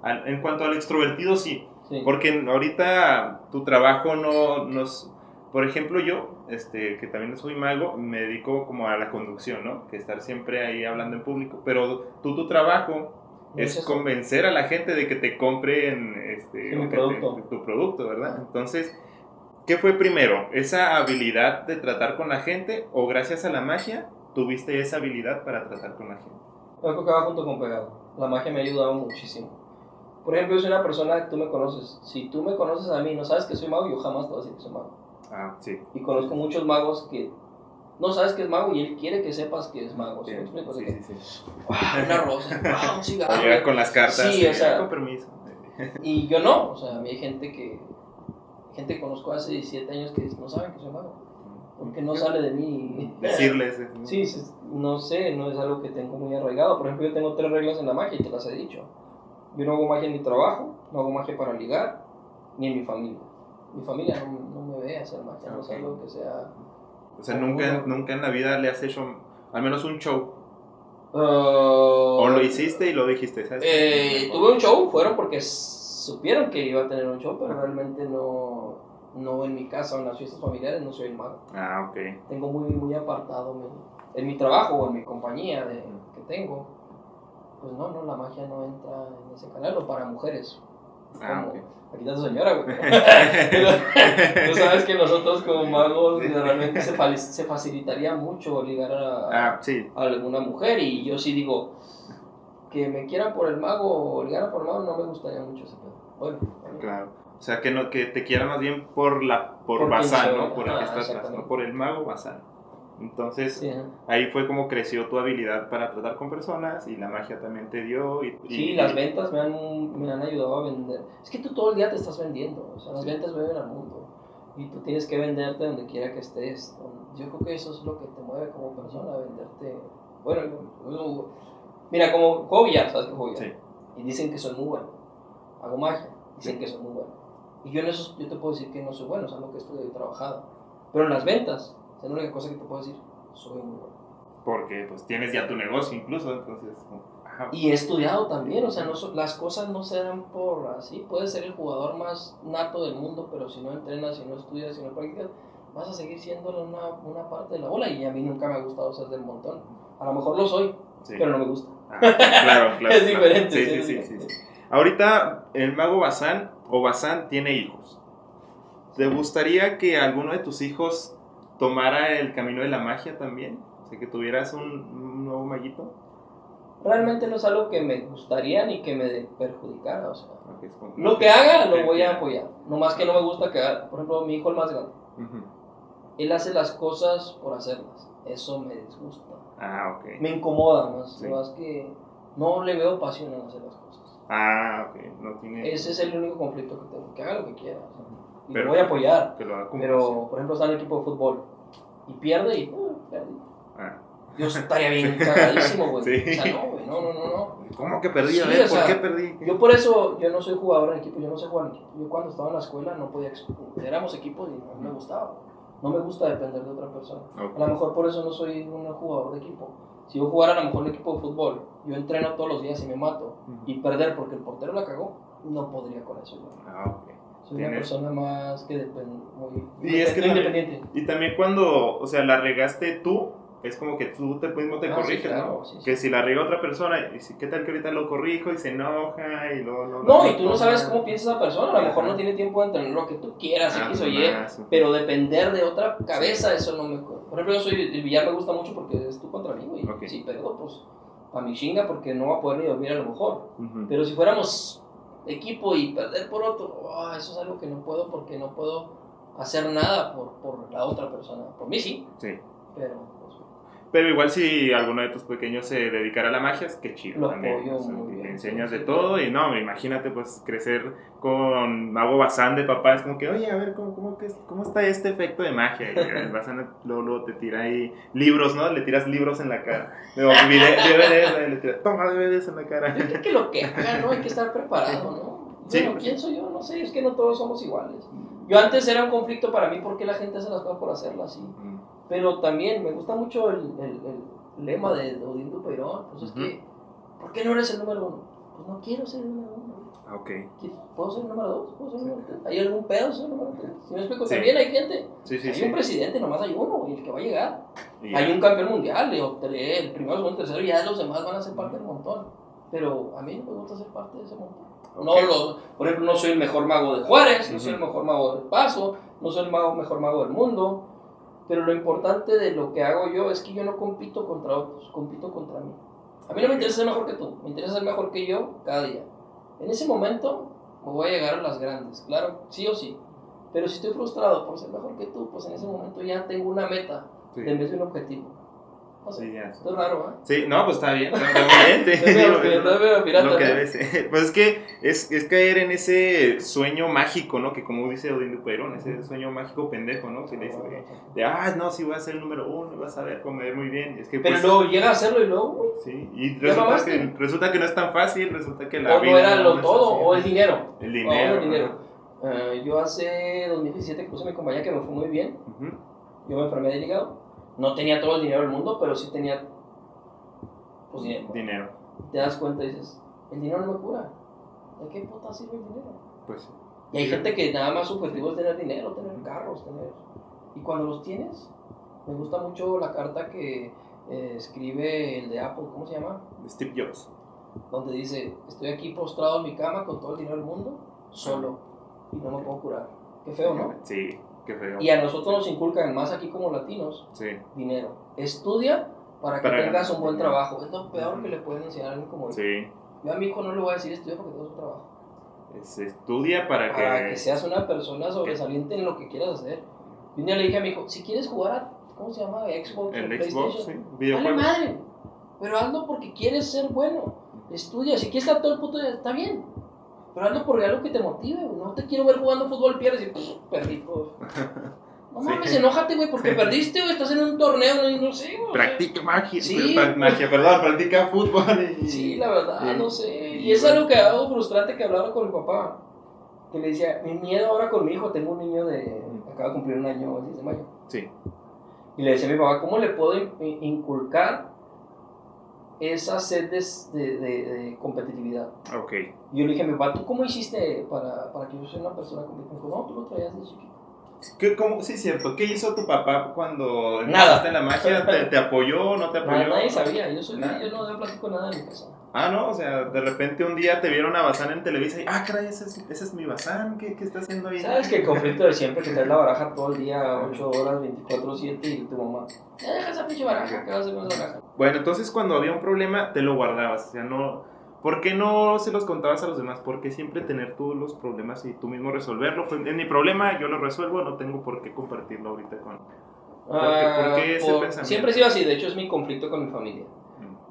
en cuanto al extrovertido, sí. Porque ahorita tu trabajo no nos... Por ejemplo, yo, que también soy mago, me dedico como a la conducción, ¿no? Que estar siempre ahí hablando en público. Pero tu trabajo es convencer a la gente de que te compren tu producto, ¿verdad? Entonces, ¿qué fue primero? ¿Esa habilidad de tratar con la gente o gracias a la magia tuviste esa habilidad para tratar con la gente? Yo creo que va junto con pegado. La magia me ha ayudado muchísimo. Por ejemplo, yo soy una persona que tú me conoces. Si tú me conoces a mí y no sabes que soy mago, yo jamás te voy a decir que soy mago. Sí. Y conozco muchos magos que no sabes que es mago y él quiere que sepas que es mago. ¿Sí? Sí. Una rosa, un cigarro. Llega con las cartas. Sí, o sea, con permiso. Y yo no, o sea, a mí hay gente que conozco hace 17 años que no saben que soy mago. Porque no sale de mí. Decirles. Sí, no sé, no es algo que tengo muy arraigado. Por ejemplo, yo tengo 3 reglas en la magia y te las he dicho. Yo no hago magia en mi trabajo, no hago magia para ligar, ni en mi familia. Mi familia no me ve hacer magia, no es algo que sea... O sea, nunca en la vida le has hecho al menos un show. O lo hiciste y lo dijiste, ¿sabes? Tuve un show, fueron porque supieron que iba a tener un show, pero realmente no en mi casa o en las fiestas familiares, no soy el mago. Ok. Tengo muy apartado en mi trabajo o en mi compañía que tengo. Pues no, la magia no entra en ese canal, o para mujeres. Okay. Aquí está tu señora, güey. Tú sabes que nosotros como magos realmente se facilitaría mucho ligar a alguna mujer, y yo sí digo que me quieran por el mago o ligar por el mago, no me gustaría mucho ese pedo. Bueno, claro. O sea, que te quieran más bien por Bazán, ¿no? Por el que estás atrás, no por el mago Bazán. Entonces, sí, ahí fue como creció tu habilidad para tratar con personas y la magia también te dio. Sí, las ventas me han ayudado a vender. Es que tú todo el día te estás vendiendo, o sea, las ventas mueven al mundo y tú tienes que venderte donde quiera que estés. Yo creo que eso es lo que te mueve como persona, venderte. Bueno, mira, como juego billar, ¿sabes qué juego billar? Sí. Y dicen que soy muy bueno. Hago magia, dicen que soy muy bueno. Y yo en eso yo te puedo decir que no soy bueno, es algo que estudié y trabajado. Pero en las ventas, es la única cosa que te puedo decir, soy muy bueno. Porque pues tienes ya tu negocio incluso, entonces... Y he estudiado también, o sea, las cosas no se dan por así. Puedes ser el jugador más nato del mundo, pero si no entrenas, si no estudias, si no practicas, vas a seguir siendo una parte de la bola. Y a mí nunca me ha gustado ser del montón. A lo mejor lo soy, pero no me gusta. Claro. Es diferente. Sí. Ahorita el mago Bazán tiene hijos. ¿Te gustaría que alguno de tus hijos tomara el camino de la magia también? O sea, que tuvieras un nuevo maguito. realmente no es algo que me gustaría ni que me perjudicara, o sea, Okay, es como lo que haga lo te voy a entiendo. apoyar, no más que no me gusta que haga, por ejemplo, mi hijo el más grande, Ujú. él hace las cosas por hacerlas, eso me disgusta, Ok. me incomoda Sí. más que no le veo pasión en hacer las cosas. Ok, no tiene... Ese es el único conflicto que tengo, que haga lo que quiera, o sea, y Pero lo voy a apoyar, que lo haga con pero pasión. por ejemplo está en el equipo de fútbol y pierde y perdí. Ah. Yo estaría bien cagadísimo, güey. Sí. O sea, no, güey, no. ¿Cómo que perdí? Sí, A ver, o sea, ¿por qué perdí? yo por eso, yo no soy jugador en equipo, yo no sé jugar en equipo. Yo cuando estaba en la escuela no podía, éramos equipos y no me gustaba. No me gusta depender de otra persona. Okay. A lo mejor por eso no soy un jugador de equipo. Si yo jugara a lo mejor en equipo de fútbol, yo entreno todos los días y me mato, y perder porque el portero la cagó, no podría con eso. Ok. Soy una persona más que depende, muy Y es que independiente. Y también cuando, o sea, la regaste tú, es como que tú mismo te corriges, sí, claro, ¿no? sí. Que si la riega otra persona, y si, ¿qué tal que ahorita lo corrijo y se enoja y luego... No, y tú no sabes cómo piensa esa persona, a lo mejor no tiene tiempo de entrenar lo que tú quieras, X o Y, pero depender de otra cabeza, eso no me... Por ejemplo, yo soy, el billar me gusta mucho porque es tú contra mí, güey. Okay. Si pierdo, pues, a mi chinga, porque no va a poder ni dormir a lo mejor. Pero si fuéramos equipo y perder por otro, eso es algo que no puedo porque no puedo hacer nada por la otra persona. Por mí sí, pero... Pero igual si alguno de tus pequeños se dedicara a la magia, es que chido lo también. apoyo O sea, muy que bien. le enseñas de todo y no, imagínate pues crecer con Mago Bazán de papá, es como que, oye, a ver, ¿cómo está este efecto de magia? Y el Bazán luego te tira ahí libros, ¿no? Le tiras libros en la cara. No, DVDs, le tiras, toma DVDs en la cara. Yo creo que lo que haga, ¿no? Hay que estar preparado, ¿no? Sí, Bueno, ¿quién soy yo? No sé, es que no todos somos iguales. Yo antes era un conflicto para mí porque la gente hace las cosas por hacerlas, sí. Pero también me gusta mucho el lema de Odín Dupeirón, pues es que, ¿por qué no eres el número uno? Pues no quiero ser el número uno. Ok. ¿Puedo ser el número dos? ¿Puedo ser el número tres? ¿Hay algún pedo ser el número tres? Si me explico, también hay gente. Hay un presidente, nomás hay uno, y el que va a llegar. Hay un campeón mundial, el primero, segundo, tercero, y ya los demás van a ser parte del montón. Pero a mí no me gusta ser parte de ese montón. Okay. Por ejemplo, no soy el mejor mago de Juárez, no soy el mejor mago del Paso, no soy el mejor mago del mundo. Pero lo importante de lo que hago yo es que yo no compito contra otros, compito contra mí. A mí no me interesa ser mejor que tú, me interesa ser mejor que yo cada día. En ese momento me voy a llegar a las grandes, claro, sí o sí. Pero si estoy frustrado por ser mejor que tú, pues en ese momento ya tengo una meta en vez de un objetivo. O sea, esto es raro, ¿eh? Sí, no, pues está bien, lo que debe ser. Pues es caer en ese sueño mágico, ¿no? Que como dice Odín Dupeirón, ese sueño mágico pendejo, ¿no? Que le dice no, sí voy a ser el número uno, vas a ver comer muy bien. Es que, pero pues, luego llega a hacerlo y luego... Sí, y resulta que no es tan fácil, resulta que la vida... O no era lo todo, o el dinero. El dinero. Yo hace 2017 que puse mi compañía que me fue muy bien. Yo me enfermé del hígado. No tenía todo el dinero del mundo, pero sí tenía pues, dinero. Te das cuenta y dices, el dinero no me cura. ¿De qué puta sirve el dinero? Pues y hay gente que nada más su objetivo es tener dinero, tener carros, Y cuando los tienes, me gusta mucho la carta que escribe el de Apple, ¿cómo se llama? Steve Jobs. Donde dice, estoy aquí postrado en mi cama con todo el dinero del mundo, solo, y no me puedo curar. Qué feo, ¿no? Sí. Qué feo. Y a nosotros nos inculcan, más aquí como latinos, dinero. Estudia para que tengas un buen trabajo. Es lo peor que le pueden enseñar a alguien como yo. Yo a mi hijo no le voy a decir estudia porque tengas un trabajo. Estudia para que seas una persona sobresaliente en lo que quieras hacer. Y un día le dije a mi hijo, si quieres jugar a, ¿cómo se llama? Xbox o PlayStation. Dale madre. Pero hazlo porque quieres ser bueno. Estudia. Si quieres estar todo el puto día, está bien. Pero hazlo por algo que te motive, güey. No te quiero ver jugando fútbol, pierdes y pues perdí, pues. No mames, enójate, güey, porque perdiste, güey. Estás en un torneo, no sé, güey. Practica magia. Sí, practica fútbol. Sí, la verdad, no sé. Y es algo que hago frustrante que hablaba con mi papá. Que le decía, mi miedo ahora con mi hijo, tengo un niño acaba de cumplir un año, el 10 de mayo. Sí. Y le decía a mi papá, ¿cómo le puedo inculcar esa sed de competitividad? Ok. Y yo le dije a mi papá, ¿tú cómo hiciste para que yo sea una persona competitiva? No, tú lo traías de chiquito. Sí, cierto. ¿Qué hizo tu papá cuando empezaste en la magia? ¿Te apoyó o no te apoyó? Nadie sabía. Yo no platico nada de mi casa. Ah, no, o sea, de repente un día te vieron a Bazán en Televisa y, caray, ese es mi Bazán, ¿qué está haciendo ahí? ¿Sabes que el conflicto de siempre que traes la baraja todo el día, 8 horas, 24/7 y tu mamá, ya deja esa pinche baraja, ¿qué vas a hacer con esa baraja? Bueno, entonces cuando había un problema te lo guardabas, o sea, no... ¿Por qué no se los contabas a los demás? ¿Por qué siempre tener tú los problemas y tú mismo resolverlo? Es mi problema, yo lo resuelvo, no tengo por qué compartirlo ahorita con... ¿Por qué ese pensamiento? Siempre he sido así, de hecho es mi conflicto con mi familia.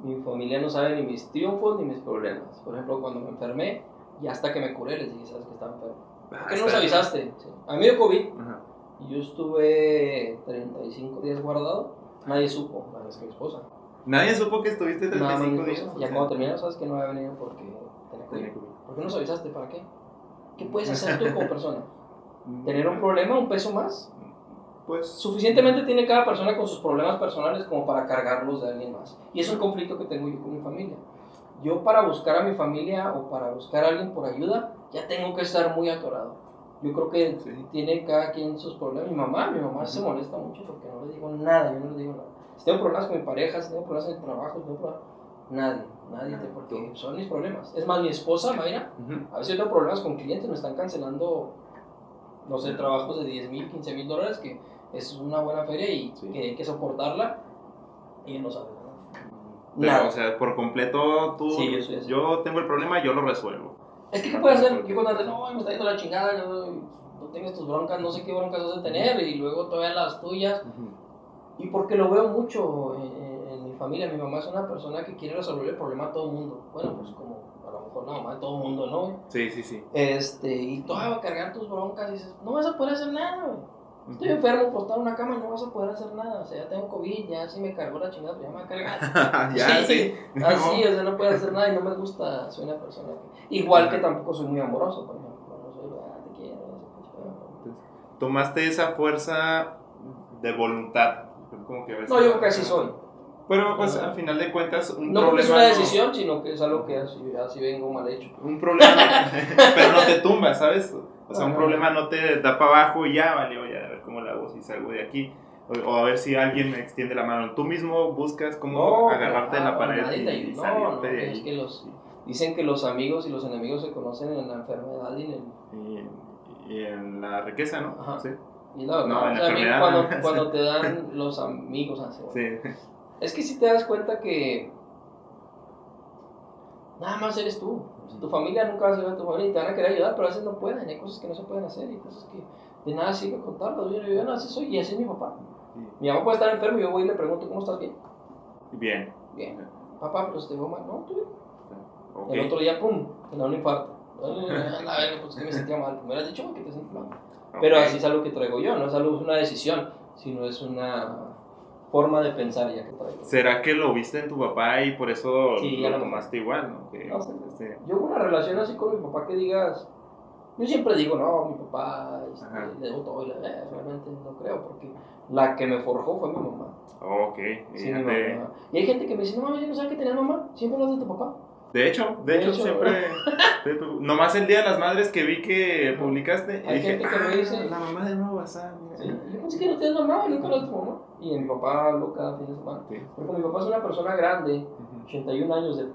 Mi familia no sabe ni mis triunfos ni mis problemas. Por ejemplo, cuando me enfermé, y hasta que me curé les dije, ¿sabes que estaba enfermo? ¿Por qué no nos avisaste? Sí. A mí dio COVID, y yo estuve 35 días guardado, nadie supo, nada más que mi esposa. ¿Nadie supo que estuviste 35 días? Ya cuando terminé, sabes que no había venido porque tenía COVID. ¿Por qué nos avisaste? ¿Para qué? ¿Qué puedes hacer tú como persona? ¿Tener un problema, un peso más? Pues suficientemente tiene cada persona con sus problemas personales como para cargarlos de alguien más. Y es un conflicto que tengo yo con mi familia. Yo para buscar a mi familia o para buscar a alguien por ayuda, ya tengo que estar muy atorado. Yo creo que tiene cada quien sus problemas. Mi mamá se molesta mucho porque no le digo nada, yo no le digo nada. Si tengo problemas con mi pareja, si tengo problemas en el trabajo, si tengo problemas, nadie, porque son mis problemas. Es más, mi esposa, Mayra, a veces tengo problemas con clientes, me están cancelando, no sé, trabajos de $10,000, $15,000, que es una buena feria y que hay que soportarla, y ella no sabe nada. O sea, por completo tú, sí, yo tengo el problema, yo lo resuelvo. Es que ¿qué puede hacer? ¿Qué contarte? No, me está yendo la chingada, no tengas tus broncas, no sé qué broncas vas a tener, y luego todavía las tuyas. Y porque lo veo mucho en mi familia, mi mamá es una persona que quiere resolver el problema a todo el mundo. Bueno, pues como a lo mejor la mamá de todo el mundo, ¿no? Sí. Y tú vas a cargar tus broncas y dices, no vas a poder hacer nada, güey. Estoy enfermo, postado en una cama, no vas a poder hacer nada. O sea, ya tengo COVID, ya sí me cargó la chingada, pero ya me va a cargar. Sí. Así, o sea, no puedo hacer nada y no me gusta. Soy una persona que... Igual que tampoco soy muy amoroso, por ejemplo. No soy, te quiero. Tomaste esa fuerza de voluntad. Como que no, yo creo que así soy. Pero pues al final de cuentas un no problema... es una decisión, sino que es algo que así vengo mal hecho. Un problema, pero no te tumba, ¿sabes? O sea, un problema no te da para abajo y ya, vale, voy a ver cómo la hago si salgo de aquí. O a ver si alguien me extiende la mano. Tú mismo buscas cómo agarrarte de la pared y salirte de ahí. Es que dicen que los amigos y los enemigos se conocen en la enfermedad y en la riqueza, ¿no? Ajá. Sí. Y no, en la enfermedad. Cuando te dan los amigos, sí. Es que si te das cuenta que nada más eres tú. Tu familia nunca va a ser a tu familia y te van a querer ayudar, pero a veces no pueden. Hay cosas que no se pueden hacer y cosas que de nada sirve contarlas. Yo no, así soy y así es mi papá. Sí. Mi mamá puede estar enfermo y yo voy y le pregunto, ¿cómo estás? Bien. Papá, pero te veo mal. No, tú bien. Okay. El otro día, pum, te da un infarto. Pues que me sentía mal. Me hubieras dicho que te sientes mal. Okay. Pero así es algo que traigo yo, no es algo, es una decisión, sino es una forma de pensar ya que traigo. ¿Será que lo viste en tu papá y por eso lo tomaste igual, no? No sé. Yo hubo una relación así con mi papá que digas, yo siempre digo, no, mi papá le debo todo, realmente no creo, porque la que me forjó fue mi mamá. Ok, sí, mi mamá. Y hay gente que me dice, no mames, yo no sabía que tenía mamá, siempre hablas de tu papá. De hecho, siempre. Nomás el Día de las Madres que vi que publicaste. Hay gente que me dice. La mamá de nuevo WhatsApp. Sí, yo pensé que no tienes mamá, nunca hablas de tu mamá. Y mi papá hablo cada fin de semana. Sí. Porque mi papá es una persona grande, 81 años,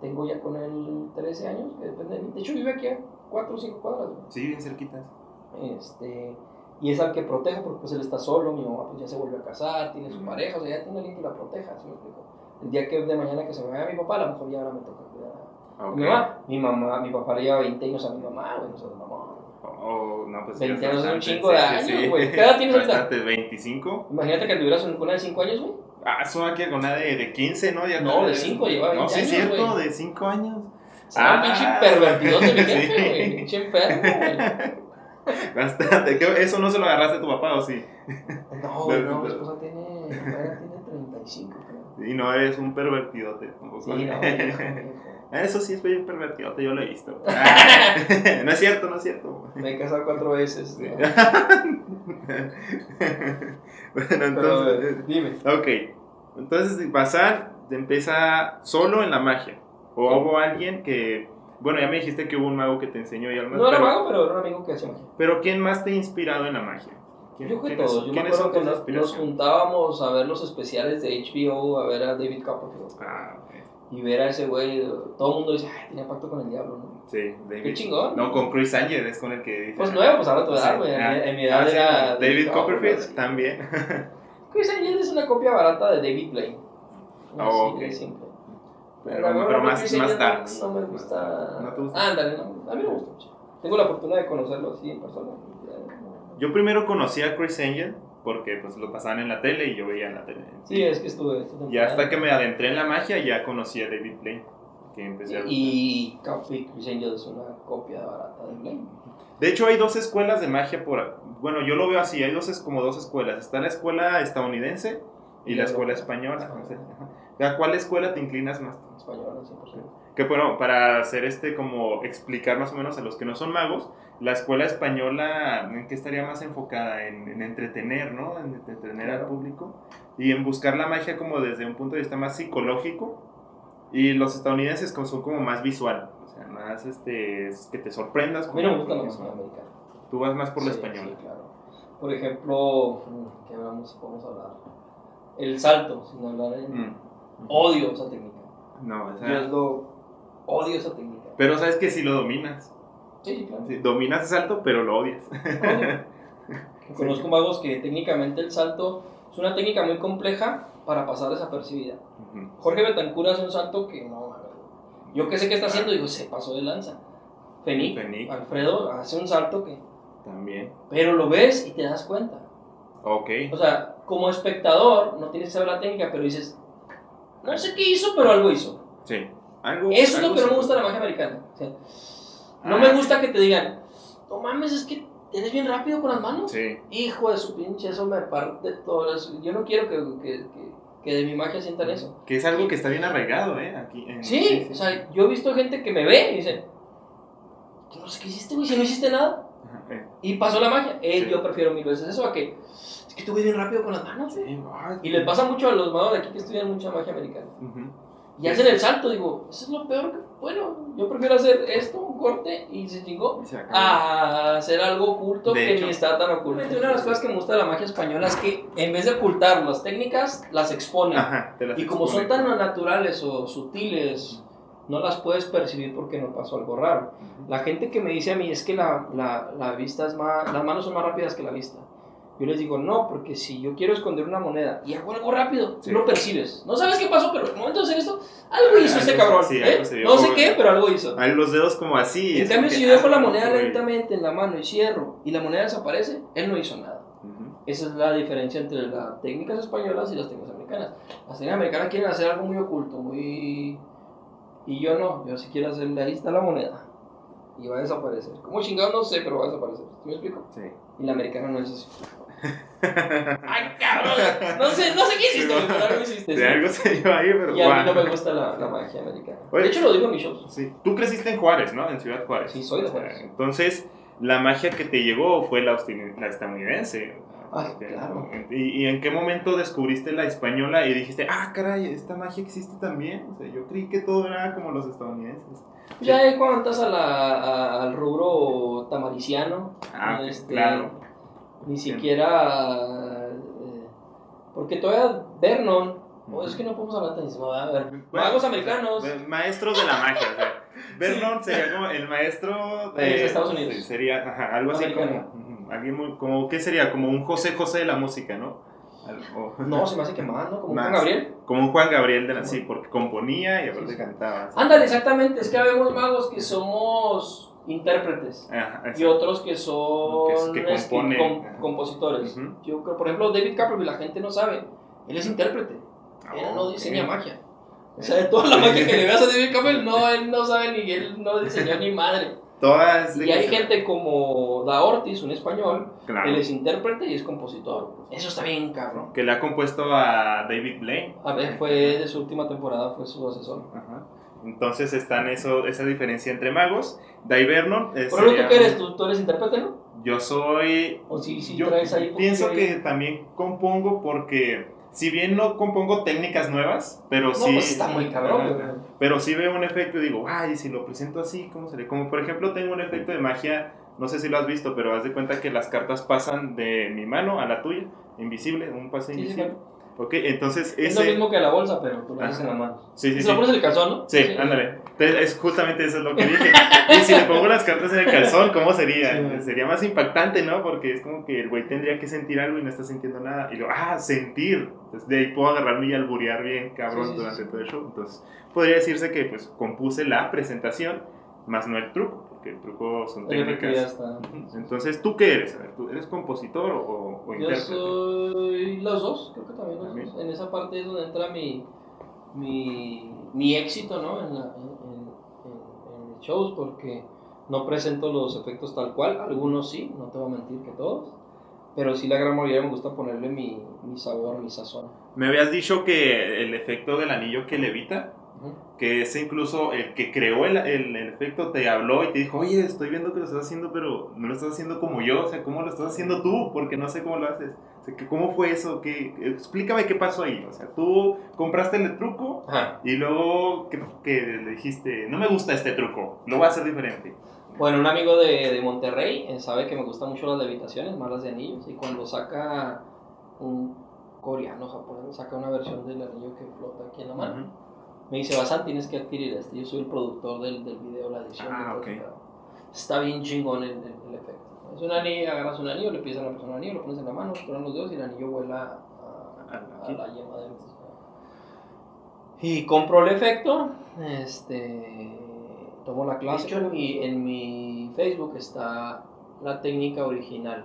tengo ya con él 13 años, que depende de mí. De hecho, vive aquí a 4 o 5 cuadras. ¿No? Sí, bien cerquitas. Y es al que protejo, porque pues él está solo, mi mamá pues ya se volvió a casar, tiene su pareja, o sea, ya tiene alguien que la proteja, ¿sí me explico? El día que de mañana que se me vaya mi papá, a lo mejor ya ahora me toca cuidar a mi papá le lleva 20 años a mi mamá, güey, no sé, mamá. No, pues 20 años es un chingo de años, güey. ¿Qué edad tienes ahorita? ¿25? Imagínate que tuvieras una de 5 años, güey. Eso aquí con una de 15, ¿no? Ya no, de 5, lleva 20 años. No, sí, es cierto, de 5 años. Un pinche pervertido de mi jefe, güey. Pinche enfermo, güey. Bastante. ¿Eso no se lo agarraste a tu papá o sí? No, mi esposa tiene 35, creo. Y no eres un pervertidote. Sí, no, eso sí es bien pervertidote, yo lo he visto. No es cierto. Me he casado 4 veces. ¿No? Bueno, entonces... Dime. Ok. Entonces, Bazán empieza solo en la magia. ¿O hubo alguien que... Bueno, ya me dijiste que hubo un mago que te enseñó y algo más. No era mago, pero era un amigo que hacía magia. Pero ¿quién más te ha inspirado en la magia? Yo creo que todos. Yo me acuerdo que nos juntábamos a ver los especiales de HBO, a ver a David Copperfield. y ver a ese güey, todo el mundo dice, ay, tenía pacto con el diablo, ¿no? Sí, David. Qué chingón. No, con Chris Angel es con el que dice. Pues nuevo, pues ahora te voy a dar, Sí. güey. En mi edad sí, era... David Copperfield sí. también. Chris Angel es una copia barata de David Blaine. Oh, Así ok. de simple. Pero más darks. No me gusta. ¿No te gusta? Ándale, no, a mí no me gusta mucho. Tengo la fortuna de conocerlo así en persona. Yo primero conocí a Chris Angel porque pues lo pasaban en la tele y yo veía en la tele. Sí, es que estuve. Y hasta que me adentré en la magia ya conocí a David Blaine, que empecé a gustar. Y Chris Angel es una copia barata de Blaine. De hecho hay dos escuelas de magia bueno, yo lo veo así, hay como dos escuelas. Está la escuela estadounidense y la escuela española. No sé. ¿A cuál escuela te inclinas más? Española, 100%. Que bueno, para hacer como explicar más o menos a los que no son magos, la escuela española, ¿en qué estaría más enfocada? En entretener, ¿no? En entretener al público y en buscar la magia como desde un punto de vista más psicológico. Y los estadounidenses son como más visual, o sea, más que te sorprendas. A mí no me gusta la magia americana. Tú vas más por la Sí, española. sí, claro. Por ejemplo, ¿qué podemos hablar? El salto, sin hablar odio esa técnica. No, o sea, Yo odio esa técnica. pero sabes que si lo dominas. Sí, claro. Sí, dominas el salto, pero lo odias. Conozco magos que técnicamente el salto es una técnica muy compleja para pasar desapercibida. Jorge Betancur hace un salto que no, yo que sé qué está haciendo, digo, se pasó de lanza. Fenic, Alfredo hace un salto que también. Pero lo ves y te das cuenta. Ok. O sea, como espectador, no tienes que saber la técnica, pero dices, no sé qué hizo, pero algo hizo. Sí. Eso es lo que no me gusta de la magia americana. O sea, no me gusta que te digan, no mames, es que eres bien rápido con las manos. Sí. Hijo de su pinche, eso me parte todo eso. Yo no quiero que de mi magia sientan eso. Que es algo que está bien arraigado, aquí. Sí, o sea, yo he visto gente que me ve y dice, no sé qué hiciste, güey, si no hiciste nada. Y pasó la magia. Yo prefiero mil veces eso a que es que estuve bien rápido con las manos. Sí. Y le pasa mucho a los magos de aquí que estudian mucha magia americana. Y hacen el salto, digo, eso es lo peor que... Bueno, yo prefiero hacer esto, un corte y se chingó, a hacer algo oculto que ni está tan oculto. Una de las cosas que me gusta de la magia española es que en vez de ocultar las técnicas, las exponen. Y como son tan naturales o sutiles, no las puedes percibir porque no pasó algo raro. La gente que me dice a mí es que la vista es más... Las manos son más rápidas que la vista. Yo les digo, no, porque si yo quiero esconder una moneda y hago algo rápido, tú lo percibes. No sabes qué pasó, pero en el momento de hacer esto, algo hizo este cabrón. Sí, no sé qué, pero algo hizo. Hay los dedos como así. En cambio, si yo dejo la moneda lentamente en la mano y cierro, y la moneda desaparece, él no hizo nada. Esa es la diferencia entre las técnicas españolas y las técnicas americanas. Las técnicas americanas quieren hacer algo muy oculto, muy... Y yo no, yo sí quiero hacerle, ahí está la moneda. Y va a desaparecer. ¿Cómo chingado? No sé, pero va a desaparecer. ¿Me explico? Sí. Y la americana no es así. ¡Ay, cabrón! No sé qué hiciste, pero algo hiciste. De algo se iba ahí, pero... Y a mí no me gusta la magia americana. Oye, de hecho, lo digo en mis shows. Sí. Tú creciste en Juárez, ¿no? En Ciudad Juárez. Sí, soy de Juárez. Entonces, la magia que te llegó fue la estadounidense. Ay, claro. ¿Y en qué momento descubriste la española y dijiste, ah, caray, esta magia existe también? O sea, yo creí que todo era como los estadounidenses. Ya cuando entras al rubro tamariciano, claro. Ni siquiera... porque todavía Vernon... es que no podemos hablar tan encima. A ver, magos americanos. Maestros de la magia. O sea, Vernon sería como el maestro de Estados Unidos. Sería algo así como... Alguien como ¿qué sería? Como un José José de la música, ¿no? No, se me hace que más, ¿no? Como un Juan Gabriel. Como un Juan Gabriel sí, porque componía y aparte cantaba. Ándale, exactamente. Es que habemos magos que somos intérpretes y otros que son compositores. Yo creo, por ejemplo, David Copperfield, la gente no sabe, él es intérprete, él no diseña magia. O sea, de toda la magia que le veas a David Copperfield, no, él no sabe ni él no diseñó ni madre. Y hay gente como Da Ortiz, un español, él es intérprete y es compositor. Eso está bien, cabrón. Que le ha compuesto a David Blaine. A ver, fue de su última temporada, fue su asesor. Entonces están esa diferencia entre magos. Dai Vernon. Pero ¿tú qué eres? ¿Tú eres intérprete, no? Yo soy... ¿O sí yo traes ahí? Pienso que también compongo porque... Si bien no compongo técnicas nuevas, pero sí... pues está muy cabrón. Pero sí veo un efecto y digo, ay, si lo presento así, ¿cómo sería? Como por ejemplo tengo un efecto de magia, no sé si lo has visto, pero haz de cuenta que las cartas pasan de mi mano a la tuya, invisible, un pase invisible. Ok, entonces Es lo mismo que la bolsa, pero tú lo haces en la mano. Sí, sí, ¿Se lo pones en el calzón, no? Sí, ándale. Entonces, justamente eso es lo que dije. Y si le pongo las cartas en el calzón, ¿cómo sería? Sí. Sería más impactante, ¿no? Porque es como que el güey tendría que sentir algo y no está sintiendo nada. Y luego, sentir. Entonces, de ahí puedo agarrarme y alburear bien, cabrón, durante todo el show. Entonces, podría decirse que, pues, compuse la presentación, más no el truco, porque el truco son técnicas. Ya está. Entonces, ¿tú qué eres? A ver, ¿tú eres compositor o Yo intérprete? soy los dos, creo que también los dos. En esa parte es donde entra mi éxito, ¿no? En mis shows, porque no presento los efectos tal cual, algunos sí, no te voy a mentir que todos, pero sí la gran mayoría me gusta ponerle mi sabor, mi sazón. Me habías dicho que el efecto del anillo que levita, que es incluso el que creó el efecto, te habló y te dijo, oye, estoy viendo que lo estás haciendo, pero no lo estás haciendo como yo, o sea, ¿cómo lo estás haciendo tú? Porque no sé cómo lo haces. O sea, ¿cómo fue eso? Explícame qué pasó ahí. O sea, tú compraste el truco y luego que le dijiste, no me gusta este truco, lo voy a hacer diferente. Bueno, un amigo de Monterrey sabe que me gustan mucho las levitaciones, más las de anillos, y cuando saca un coreano, japonés, saca una versión del anillo que flota aquí en la mano. Me dice, Bazán, tienes que adquirir este. Yo soy el productor del video, la edición. Okay. Está bien chingón el efecto. Es un anillo, agarras un anillo, le pides a la persona un anillo, lo pones en la mano, pones los dedos y el anillo vuela a la yema del... Y compro el efecto, tomo la clase y en mi Facebook está la técnica original.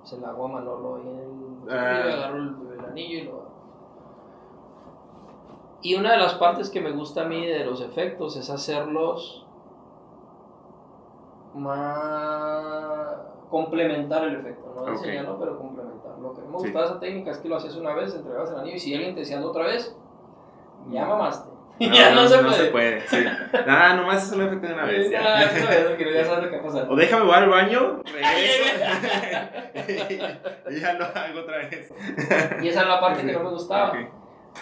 Se la hago a Manolo y agarro el anillo y lo... Y una de las partes que me gusta a mí de los efectos es hacerlos más... complementar el efecto, no enseñarlo, pero complementar. Lo que me gusta de esa técnica es que lo hacías una vez, entregabas el anillo y si alguien te decía otra vez, ya mamaste. Ya no se puede. Sí. Nomás es un efecto de una vez. Ya sabes lo que pasa. O déjame voy al baño, regreso y ya lo hago otra vez. Y esa es la parte que no me gustaba.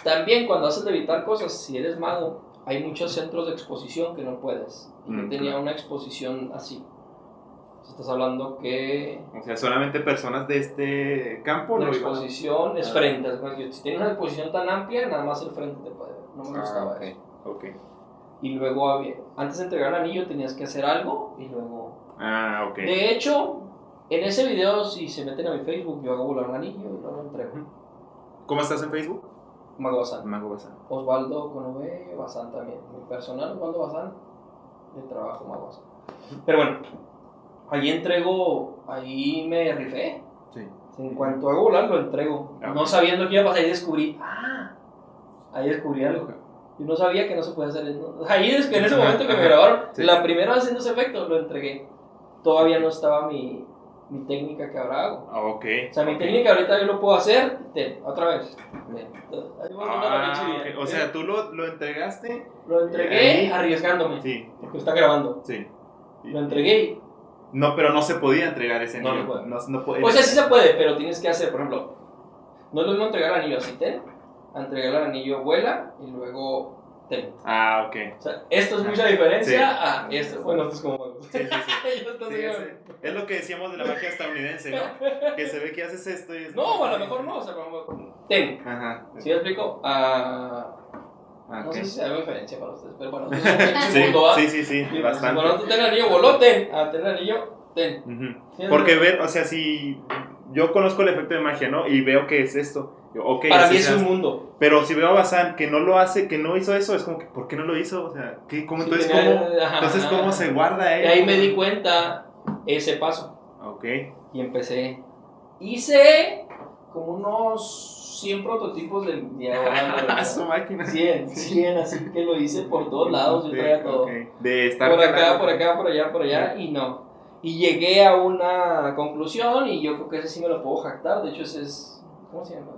También cuando haces levitar cosas, si eres mago, hay muchos centros de exposición que no puedes. Y yo tenía una exposición así. Estás hablando que... O sea, solamente personas de este campo. La exposición es frente. Si tienes una exposición tan amplia, nada más el frente te puede ver. No me gustaba eso. Okay. Y luego, antes de entregar el anillo, tenías que hacer algo y luego... Okay. De hecho, en ese video, si se meten a mi Facebook, yo hago volar un anillo y luego lo entrego. ¿Cómo estás en Facebook? Mago Bazán. Osvaldo con V, Bazán también. Mi personal, Osvaldo Bazán, de trabajo Mago Bazán. Pero bueno, ahí me rifé. Sí. En cuanto hago volar, lo entrego. No sabiendo qué iba a pasar, ahí descubrí algo. Yo no sabía que no se podía hacer eso. Ahí en ese momento que me grabaron, la primera vez haciendo ese efecto, lo entregué. Todavía no estaba mi técnica que ahora hago. Okay. O sea, mi técnica ahorita yo lo puedo hacer, otra vez. O sea, tú lo entregaste. Lo entregué arriesgándome. Sí. Porque está grabando. Sí. Lo entregué. No, pero no se podía entregar ese anillo. No puede. O sea, sí se puede, pero tienes que hacer, por ejemplo, no es lo mismo entregar el anillo así, entregar el anillo vuela y luego ok. O sea, esto es mucha diferencia a esto. Bueno, esto es como... Sí. Es lo que decíamos de la magia estadounidense, ¿no? Que se ve que haces esto y es... No, a lo mejor no, o sea, como... ¿Sí me explico? No sé si se da diferencia para ustedes, pero bueno, sí, bastante. Bueno, tú ten el anillo, voló, tener el anillo, Porque ver, o sea, si yo conozco el efecto de magia, ¿no? Y veo que es esto. Para mí es un mundo. Pero si veo a Bazán que no lo hace, que no hizo eso, es como que, ¿por qué no lo hizo? O sea, ¿cómo se guarda él? Y ahí me di cuenta ese paso. Ok. Y empecé. Hice como unos 100 prototipos de diagrama. Su máquina. 100, así que lo hice por todos lados, yo traía todo. De estar por acá, por allá, y no. Y llegué a una conclusión, y yo creo que ese sí me lo puedo jactar. De hecho, ese es, ¿cómo se llama?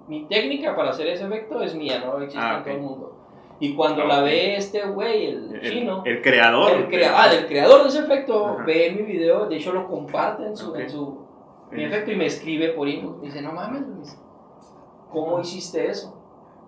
Mi técnica para hacer ese efecto es mía, no existe en todo el mundo. Y cuando la ve este güey, el chino, el creador. El creador de ese efecto, ve mi video, de hecho lo comparte en mi efecto y me escribe por inbox. Dice, no mames, Luis, ¿cómo hiciste eso?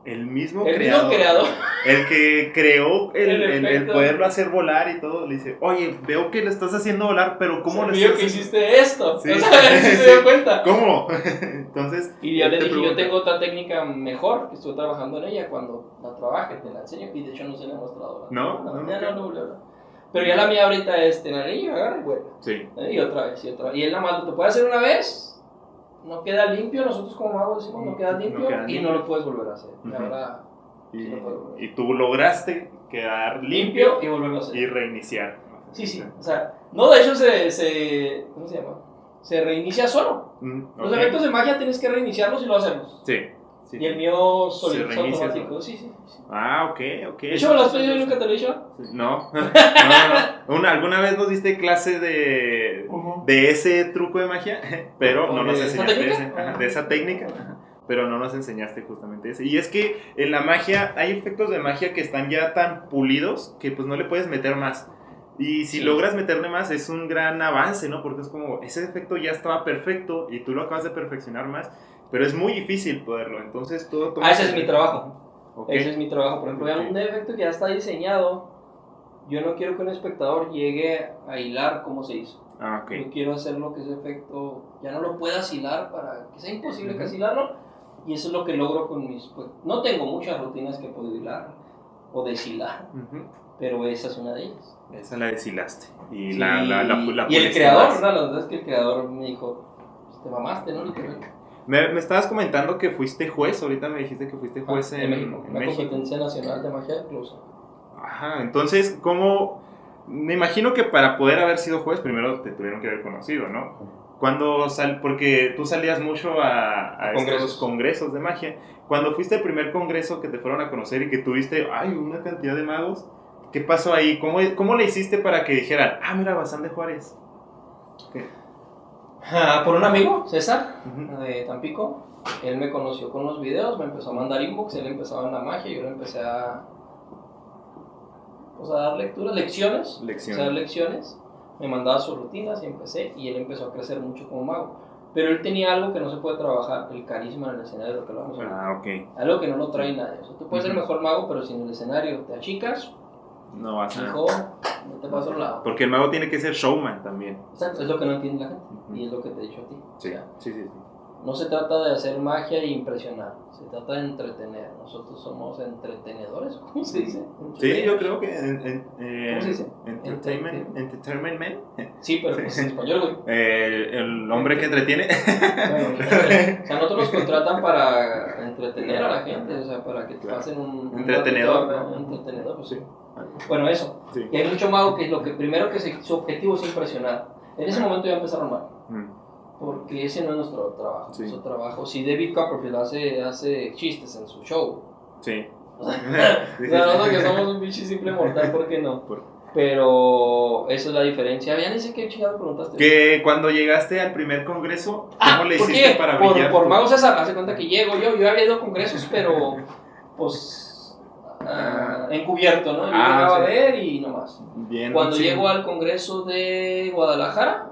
El mismo El creador. mismo creador. El que creó el efecto. poderlo hacer volar y todo. Le dice, oye, veo que le estás haciendo volar, pero ¿cómo Se lo vio estás que haciendo? hiciste esto. Sí. O sea, sí se dio cuenta. ¿Cómo? Entonces. Y ya él le te dije, yo pregunta, tengo otra técnica mejor, que estuve trabajando en ella, cuando la trabaje, te la enseño, y de hecho no se la he mostrado. ¿No? Ya no. Pero ya la mía ahorita es tener anillo, agarra y vuelve. Sí. Y otra vez, y otra vez. Y él nada más lo te puede hacer una vez, no queda limpio, nosotros como magos decimos, no queda limpio, y no lo puedes volver a hacer. Y ahora sí lo puedes volver a hacer. Y tú lograste quedar Limpio y volverlo a hacer. y reiniciar. Sí, o sea, no, de hecho ¿cómo se llama? Se reinicia solo. Los efectos de magia tienes que reiniciarlos y lo hacemos. Sí. Y el mío Se reinicia automático, solo. sí. Ah, ok. De hecho, ¿me lo has pedido y nunca te lo he dicho? No. ¿Alguna vez nos diste clase de ese truco de magia? Pero no nos enseñaste de esa técnica. Pero no nos enseñaste justamente ese. Y es que en la magia hay efectos de magia que están ya tan pulidos que pues no le puedes meter más. Y si logras meterle más es un gran avance, ¿no? Porque es como, ese efecto ya estaba perfecto y tú lo acabas de perfeccionar más, pero es muy difícil poderlo, entonces todo... Ese es mi trabajo. Okay. Ese es mi trabajo. Por ejemplo, un efecto que ya está diseñado, yo no quiero que un espectador llegue a hilar cómo se hizo. Yo quiero hacer lo que ese efecto ya no lo puedas hilar para que sea imposible casi hilarlo, y eso es lo que logro con mis... Pues, no tengo muchas rutinas que puedo hilar o deshilar, pero esa es una de ellas. Esa la deshilaste. Y sí, la y el creador, ¿no? La verdad es que el creador me dijo, pues, te mamaste, ¿no? Me estabas comentando que fuiste juez, ahorita me dijiste que fuiste juez en México. En México. Competencia Nacional de Magia de Clusa. Ajá, entonces, ¿cómo...? Me imagino que para poder haber sido juez, primero te tuvieron que haber conocido, ¿no? Porque tú salías mucho a estos congresos de magia. Cuando fuiste al primer congreso que te fueron a conocer y que tuviste, una cantidad de magos, ¿qué pasó ahí? ¿Cómo le hiciste para que dijeran, mira, Bazán de Juárez? ¿Qué? Por un amigo, César, de Tampico. Él me conoció con los videos, me empezó a mandar inbox, él empezaba en la magia, yo le empecé a dar lecciones. Me mandaba sus rutinas y empecé, y él empezó a crecer mucho como mago. Pero él tenía algo que no se puede trabajar, el carisma en el escenario, lo que hablamos ahorita. Okay. Algo que no lo trae nadie. O sea, tú puedes ser el mejor mago, pero si en el escenario te achicas, no vas a... Hijo, no te paso al lado. Porque el mago tiene que ser showman también. Exacto, es lo que no entiende la gente. Y es lo que te he dicho a ti. Sí, o sea, sí. No se trata de hacer magia e impresionar, se trata de entretener. Nosotros somos entretenedores, ¿cómo se dice? Sí, yo creo que... ¿Cómo se dice? Entertainment man. Sí, pero pues en español, güey. El hombre que entretiene. Bueno, o sea, nosotros nos contratan para entretener a la gente, o sea, para que te pasen un entretenedor. Un entretenedor, pues sí. Bueno, eso. Sí. Y hay mucho mago que lo que primero que su objetivo es impresionar. En ese momento ya empezaron mal. Porque ese no es nuestro trabajo. Sí. Nuestro trabajo, si David Copperfield hace chistes en su show. Sí. O sea, nosotros que somos un bicho simple mortal, ¿por qué no? Pero esa es la diferencia. Ya ni sé qué chingado preguntaste. Que cuando llegaste al primer congreso, ¿cómo le hiciste para brillar? Por Mago César, hace cuenta que llego yo había ido a congresos, pero pues encubierto, ¿no? Yo llegaba a ver y nomás. Bien, cuando llego al congreso de Guadalajara,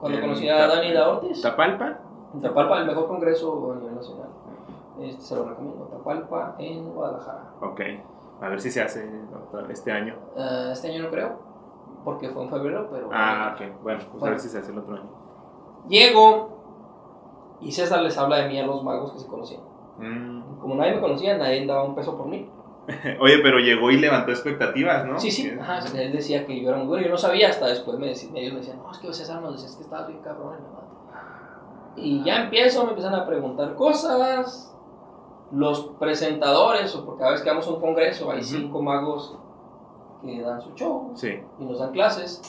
cuando conocí a Dani Da Ortiz. ¿Tapalpa? Tapalpa, el mejor congreso a nivel nacional. Se lo recomiendo, Tapalpa en Guadalajara. A ver si se hace este año. Este año no creo, porque fue en febrero, pero... Bueno, pues a ver si se hace el otro año. Llego y César les habla de mí a los magos que se conocían. Como nadie me conocía, nadie daba un peso por mí. Oye, pero llegó y levantó expectativas, ¿no? Sí. Ajá, él decía que yo era muy bueno. Yo no sabía, hasta después ellos me decían, no, es que César nos decía, es que estabas bien cabrón en la mata. Y ya me empiezan a preguntar cosas. Los presentadores, o porque cada vez que vamos a un congreso hay 5 magos que dan su show y nos dan clases.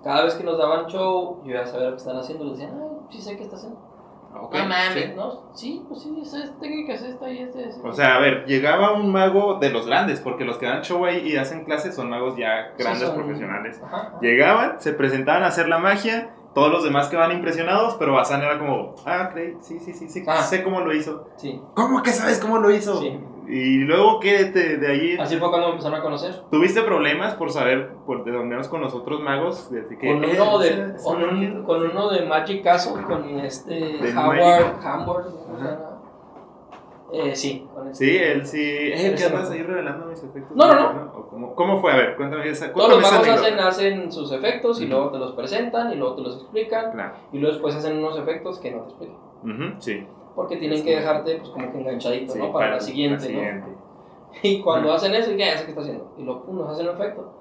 Cada vez que nos daban show, yo ya sabía lo que están haciendo, les decían, sí sé qué está haciendo. No mames, ¿no? Sí, pues sí, esa técnica es esta y esta. O sea, a ver, llegaba un mago de los grandes, porque los que dan show ahí y hacen clases son magos ya grandes, profesionales. Ajá. Llegaban, se presentaban a hacer la magia, todos los demás quedaban impresionados, pero Bazán era como, sí, sé cómo lo hizo. Sí. ¿Cómo que sabes cómo lo hizo? Sí. Y luego, ¿qué de ahí? Así fue cuando me empezaron a conocer. ¿Tuviste problemas por saber, de al menos con los otros magos? Con uno de Magic Castle, con Howard. Sí. Sí, él sí. Él ¿Qué se andas enojó. ahí revelando mis efectos? No. ¿O cómo fue? A ver, cuéntame esa. Todos los Cuéntame esa magos anécdota. hacen sus efectos y Ujú. luego te los presentan y luego te los explican Claro. y luego después hacen unos efectos que no te explican. Sí. Porque tienen Es que como- dejarte pues como que enganchadito, Sí, ¿no? Para la siguiente, ¿no? Y cuando Ujú. hacen eso, ya sé qué está haciendo. Y luego, pum, nos hacen un efecto.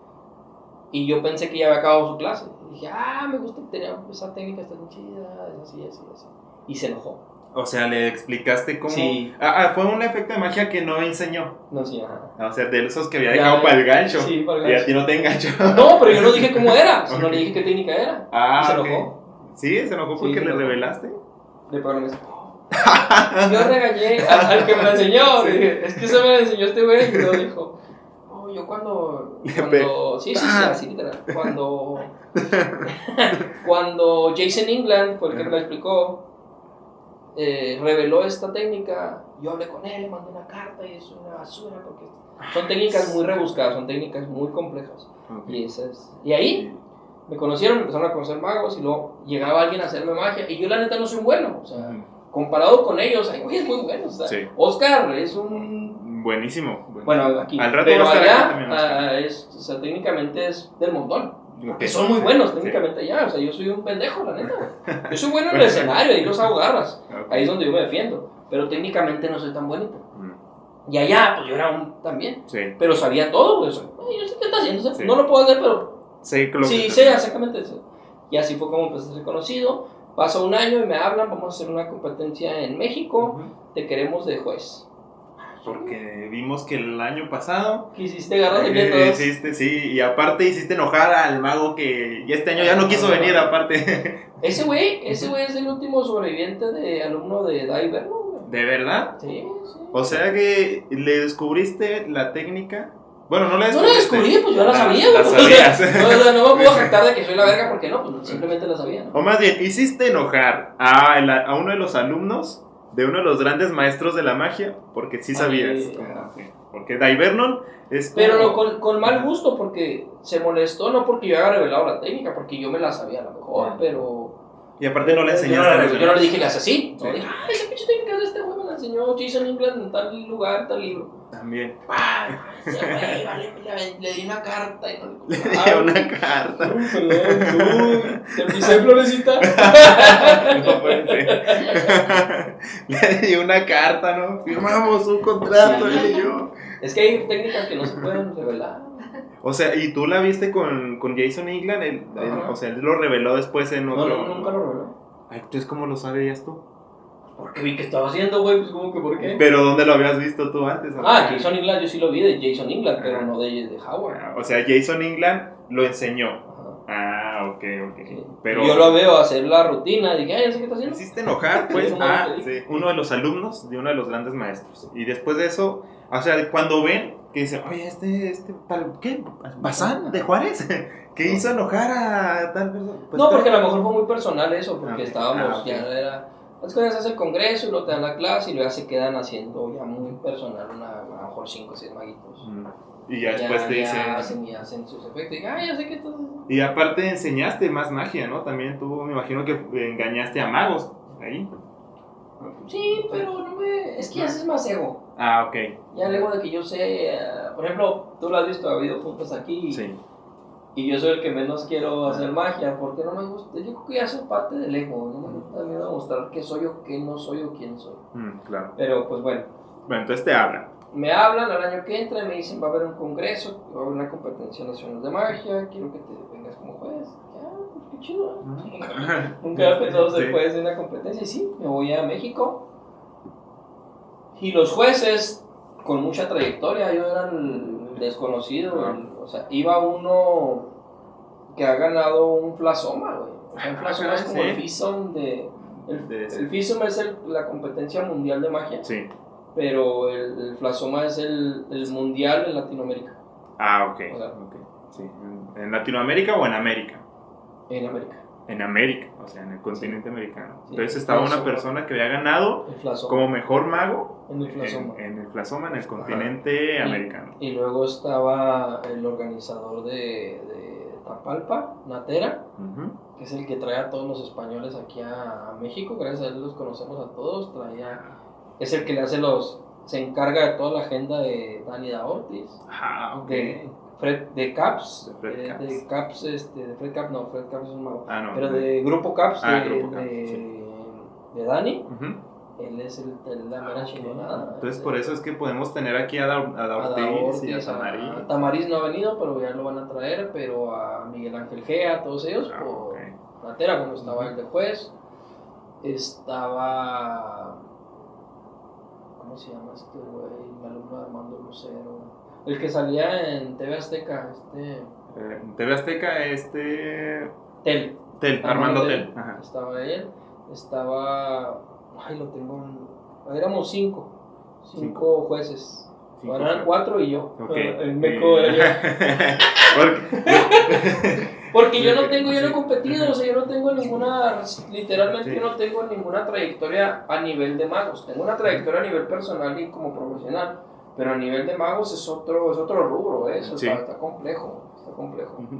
Y yo pensé que ya había acabado su clase. Y dije, me gusta, tenía esa técnica, está muy chida, es así. Y se enojó. O sea, le explicaste cómo. Sí. Fue un efecto de magia que no enseñó. No, sí, ajá. O sea, de esos que había Ya, dejado para el gancho. Sí, para el Y a gancho. ti no te enganchó. No, pero yo no dije cómo era, sino Ok. le dije qué técnica era. Ah, Y se ok. enojó. Sí, se enojó Sí, porque se le enojó. revelaste. Le pegó la mesa. Yo regañé al que me la enseñó. Sí. Dije, es que se me la enseñó este güey. Y luego dijo, yo cuando sí, así literal. Cuando Jason England fue el que me la explicó, reveló esta técnica, yo hablé con él, le mandé una carta y es una basura porque son técnicas muy rebuscadas, son técnicas muy complejas. Okay. Y ahí me conocieron, me empezaron a conocer magos y luego llegaba alguien a hacerme magia y yo la neta no soy un bueno, o sea, comparado con ellos, hay güeyes muy buenos, o sea, Sí. Oscar es un... Buenísimo. Bueno, aquí. Al rato Pero va a estar allá, aquí también Oscar. o sea, técnicamente es del montón. Ok. Que son muy buenos Sí. técnicamente allá, o sea, yo soy un pendejo, la neta, güey. Yo soy bueno en el escenario, ahí los hago garras, Ok. ahí es donde yo me defiendo, pero técnicamente no soy tan bonito. Mm. Y allá, pues yo era un también, Sí. pero sabía todo, güey, yo sé qué está haciendo, Sí. no lo puedo hacer, pero Sí, lo sí, que- sé exactamente eso. Y así fue como empecé a ser conocido. Pasa un año y me hablan, vamos a hacer una competencia en México, Ujú. te queremos de juez. Porque vimos que el año pasado Quisiste agarrar de que todos. hiciste, sí, y aparte hiciste enojar al mago que ya este año ya no quiso venir, aparte. Ese güey es el último sobreviviente de alumno de Diver, ¿no, güey? ¿De verdad? Sí. O sea que le descubriste la técnica. Bueno, no la No la descubriste. descubrí, pues yo la sabía, La güey. sabías. No me puedo jactar de que soy la verga porque no, pues simplemente la sabía, ¿no? O más bien, hiciste enojar a uno de los alumnos de uno de los grandes maestros de la magia, porque sí sabías. Sí. Porque Divernon es como... Pero con mal gusto, porque se molestó, no porque yo haya revelado la técnica, porque yo me la sabía a lo mejor, pero... Y aparte no le enseñaste a los Yo no demás. le dije, le hace así. Sí. No dije, esa pinche técnica de este güey me la enseñó Jason England en tal lugar, tal libro. También. Ese güey, le di una carta y no Le di una carta. Perdón, te pisé, Florecita. No puede ser. Le di una carta, ¿no? Firmamos un contrato, Sí. él y yo. Es que hay técnicas que no se pueden revelar. O sea, ¿y tú la viste con Jason England? Ajá. O sea, él lo reveló después en otro... No, nunca lo reveló. Ay, entonces, ¿cómo lo sabías tú? Porque vi que estaba haciendo, güey, pues como que ¿por qué? ¿Pero dónde lo habías visto tú antes? Jason England, yo sí lo vi de Jason England, pero no de Howard. O sea, Jason England lo enseñó. Ajá. Ok. Sí. Pero... Yo lo veo hacer la rutina, dije, ya sé qué está haciendo. Hiciste enojar, pues, Sí, como a te dije. uno de los alumnos de uno de los grandes maestros. Y después de eso, o sea, cuando ven que dicen, oye, ¿qué? ¿Bazán de Juárez? ¿Qué hizo enojar a tal persona? Pues, No, porque a lo mejor fue muy personal eso, porque Ah, estábamos, ok. ya era... Es que ya se hace el congreso y luego te dan la clase y luego ya se quedan haciendo ya muy personal, a lo mejor 5 o 6 maguitos. Y ya después te dicen... hacen sus efectos y ya sé que todo... Y aparte enseñaste más magia, ¿no? También tú, me imagino que engañaste a magos ahí. Sí, pero no me... Es que ese es más ego. Ah, ok. Ya el ego de que yo sé... por ejemplo, tú lo has visto, ha habido juntas aquí. Sí. Y yo soy el que menos quiero hacer magia porque no me gusta. Yo creo que ya soy parte del ego. No me gusta miedo mostrar qué soy o qué no soy o quién soy. Claro. Pero pues bueno. Bueno, entonces te hablan. Me hablan al año que entra y me dicen va a haber un congreso, va a haber una competencia nacional de magia, quiero que te vengas como juez. Ya, pues qué chido. Nunca había pensado ser juez de una competencia y sí, me voy a México. Y los jueces, con mucha trayectoria, yo era el desconocido, o sea, iba uno que ha ganado un Flasoma, güey. O sea, un Flasoma es como el FISOM el FISOM es la competencia mundial de magia. Sí. Pero el Flasoma es el mundial en Latinoamérica. Ah, ok. O sea, okay. Sí. ¿En Latinoamérica o en América? En América. En América, o sea, en el continente americano. Sí. Entonces estaba una persona que había ganado El Flasoma. como mejor mago En el Flasoma. en el Flasoma, en el continente americano. Y luego estaba el organizador de Tapalpa, Natera, que es el que trae a todos los españoles aquí a México. Gracias a él los conocemos a todos. Traía es el que le hace se encarga de toda la agenda de Dani Da Ortiz, Ah, ok. de Caps, De Fred Caps. de Fred Caps, no, Fred Caps es un mago, Ah, no. pero de Grupo Caps, Grupo Caps, sí. de Dani, Ujú. él es la mera chingonada. Entonces, por eso es que podemos tener aquí a Da Ortiz y a Tamariz. A Tamariz no ha venido, pero ya lo van a traer, pero a Miguel Ángel Gea, a todos ellos, por Ok. Matera, cuando estaba el de juez, estaba... ¿Cómo se llama este güey? Mi alumno Armando Lucero. El que salía en TV Azteca, TV Azteca, Tel. Armando Tel. Ajá. Estaba él, estaba... Ay, lo tengo... Éramos cinco jueces. Bueno, eran 4 y yo. Okay. El meco era Porque yo no he competido, o sea, yo no tengo ninguna, literalmente yo no tengo ninguna trayectoria a nivel de magos. Tengo una trayectoria a nivel personal y como profesional, pero a nivel de magos es otro rubro, eso está complejo.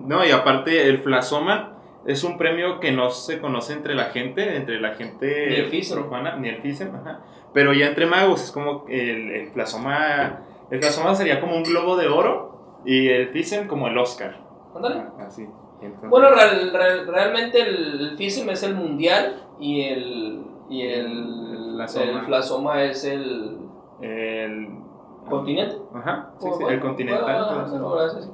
No, y aparte el Flasoma es un premio que no se conoce entre la gente Ni el FISM. profana, ni el FISM, ajá. Pero ya entre magos es como el Flasoma sería como un Globo de Oro y el FISM como el Oscar. Ándale. Así. Entonces, Bueno, realmente el FISM es el mundial y el Flasoma es el continente. Ajá, sí, el continental. Gracias.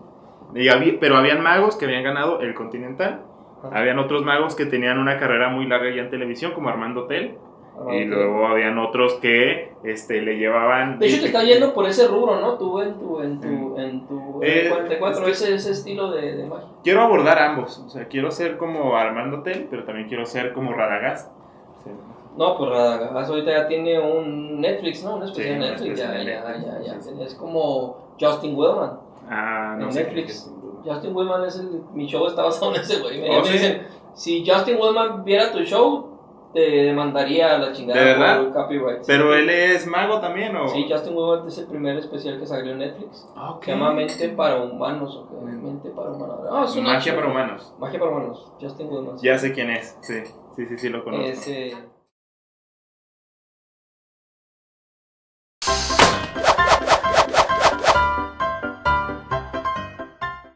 Pero habían magos que habían ganado el continental. Habían otros magos que tenían una carrera muy larga ya en televisión, como Armando Tel. Y luego habían otros que le llevaban... De hecho, te está yendo por ese rubro, ¿no? Tú en tu 44, ese estilo de magia. Quiero abordar ambos. O sea, quiero ser como Armando Tel, pero también quiero ser como Radagast. Sí. No, pues Radagast ahorita ya tiene un Netflix, ¿no? Un especial Netflix. Ya. Sí. Es como Justin Willman. Ah, no en sé. Netflix. Justin Willman mi show está basado en ese güey. Me ¿Sí? dicen, si Justin Willman viera tu show, te demandaría a la chingada. ¿De verdad? Por copyright. ¿Pero él es mago también o...? Sí, Justin Willman es el primer especial que salió en Netflix. Okay. Se llama Mente para Humanos. Mente para Humanos. Magia para Humanos. Magia para Humanos. Justin Willman. Ya sé quién es. Sí, lo conozco.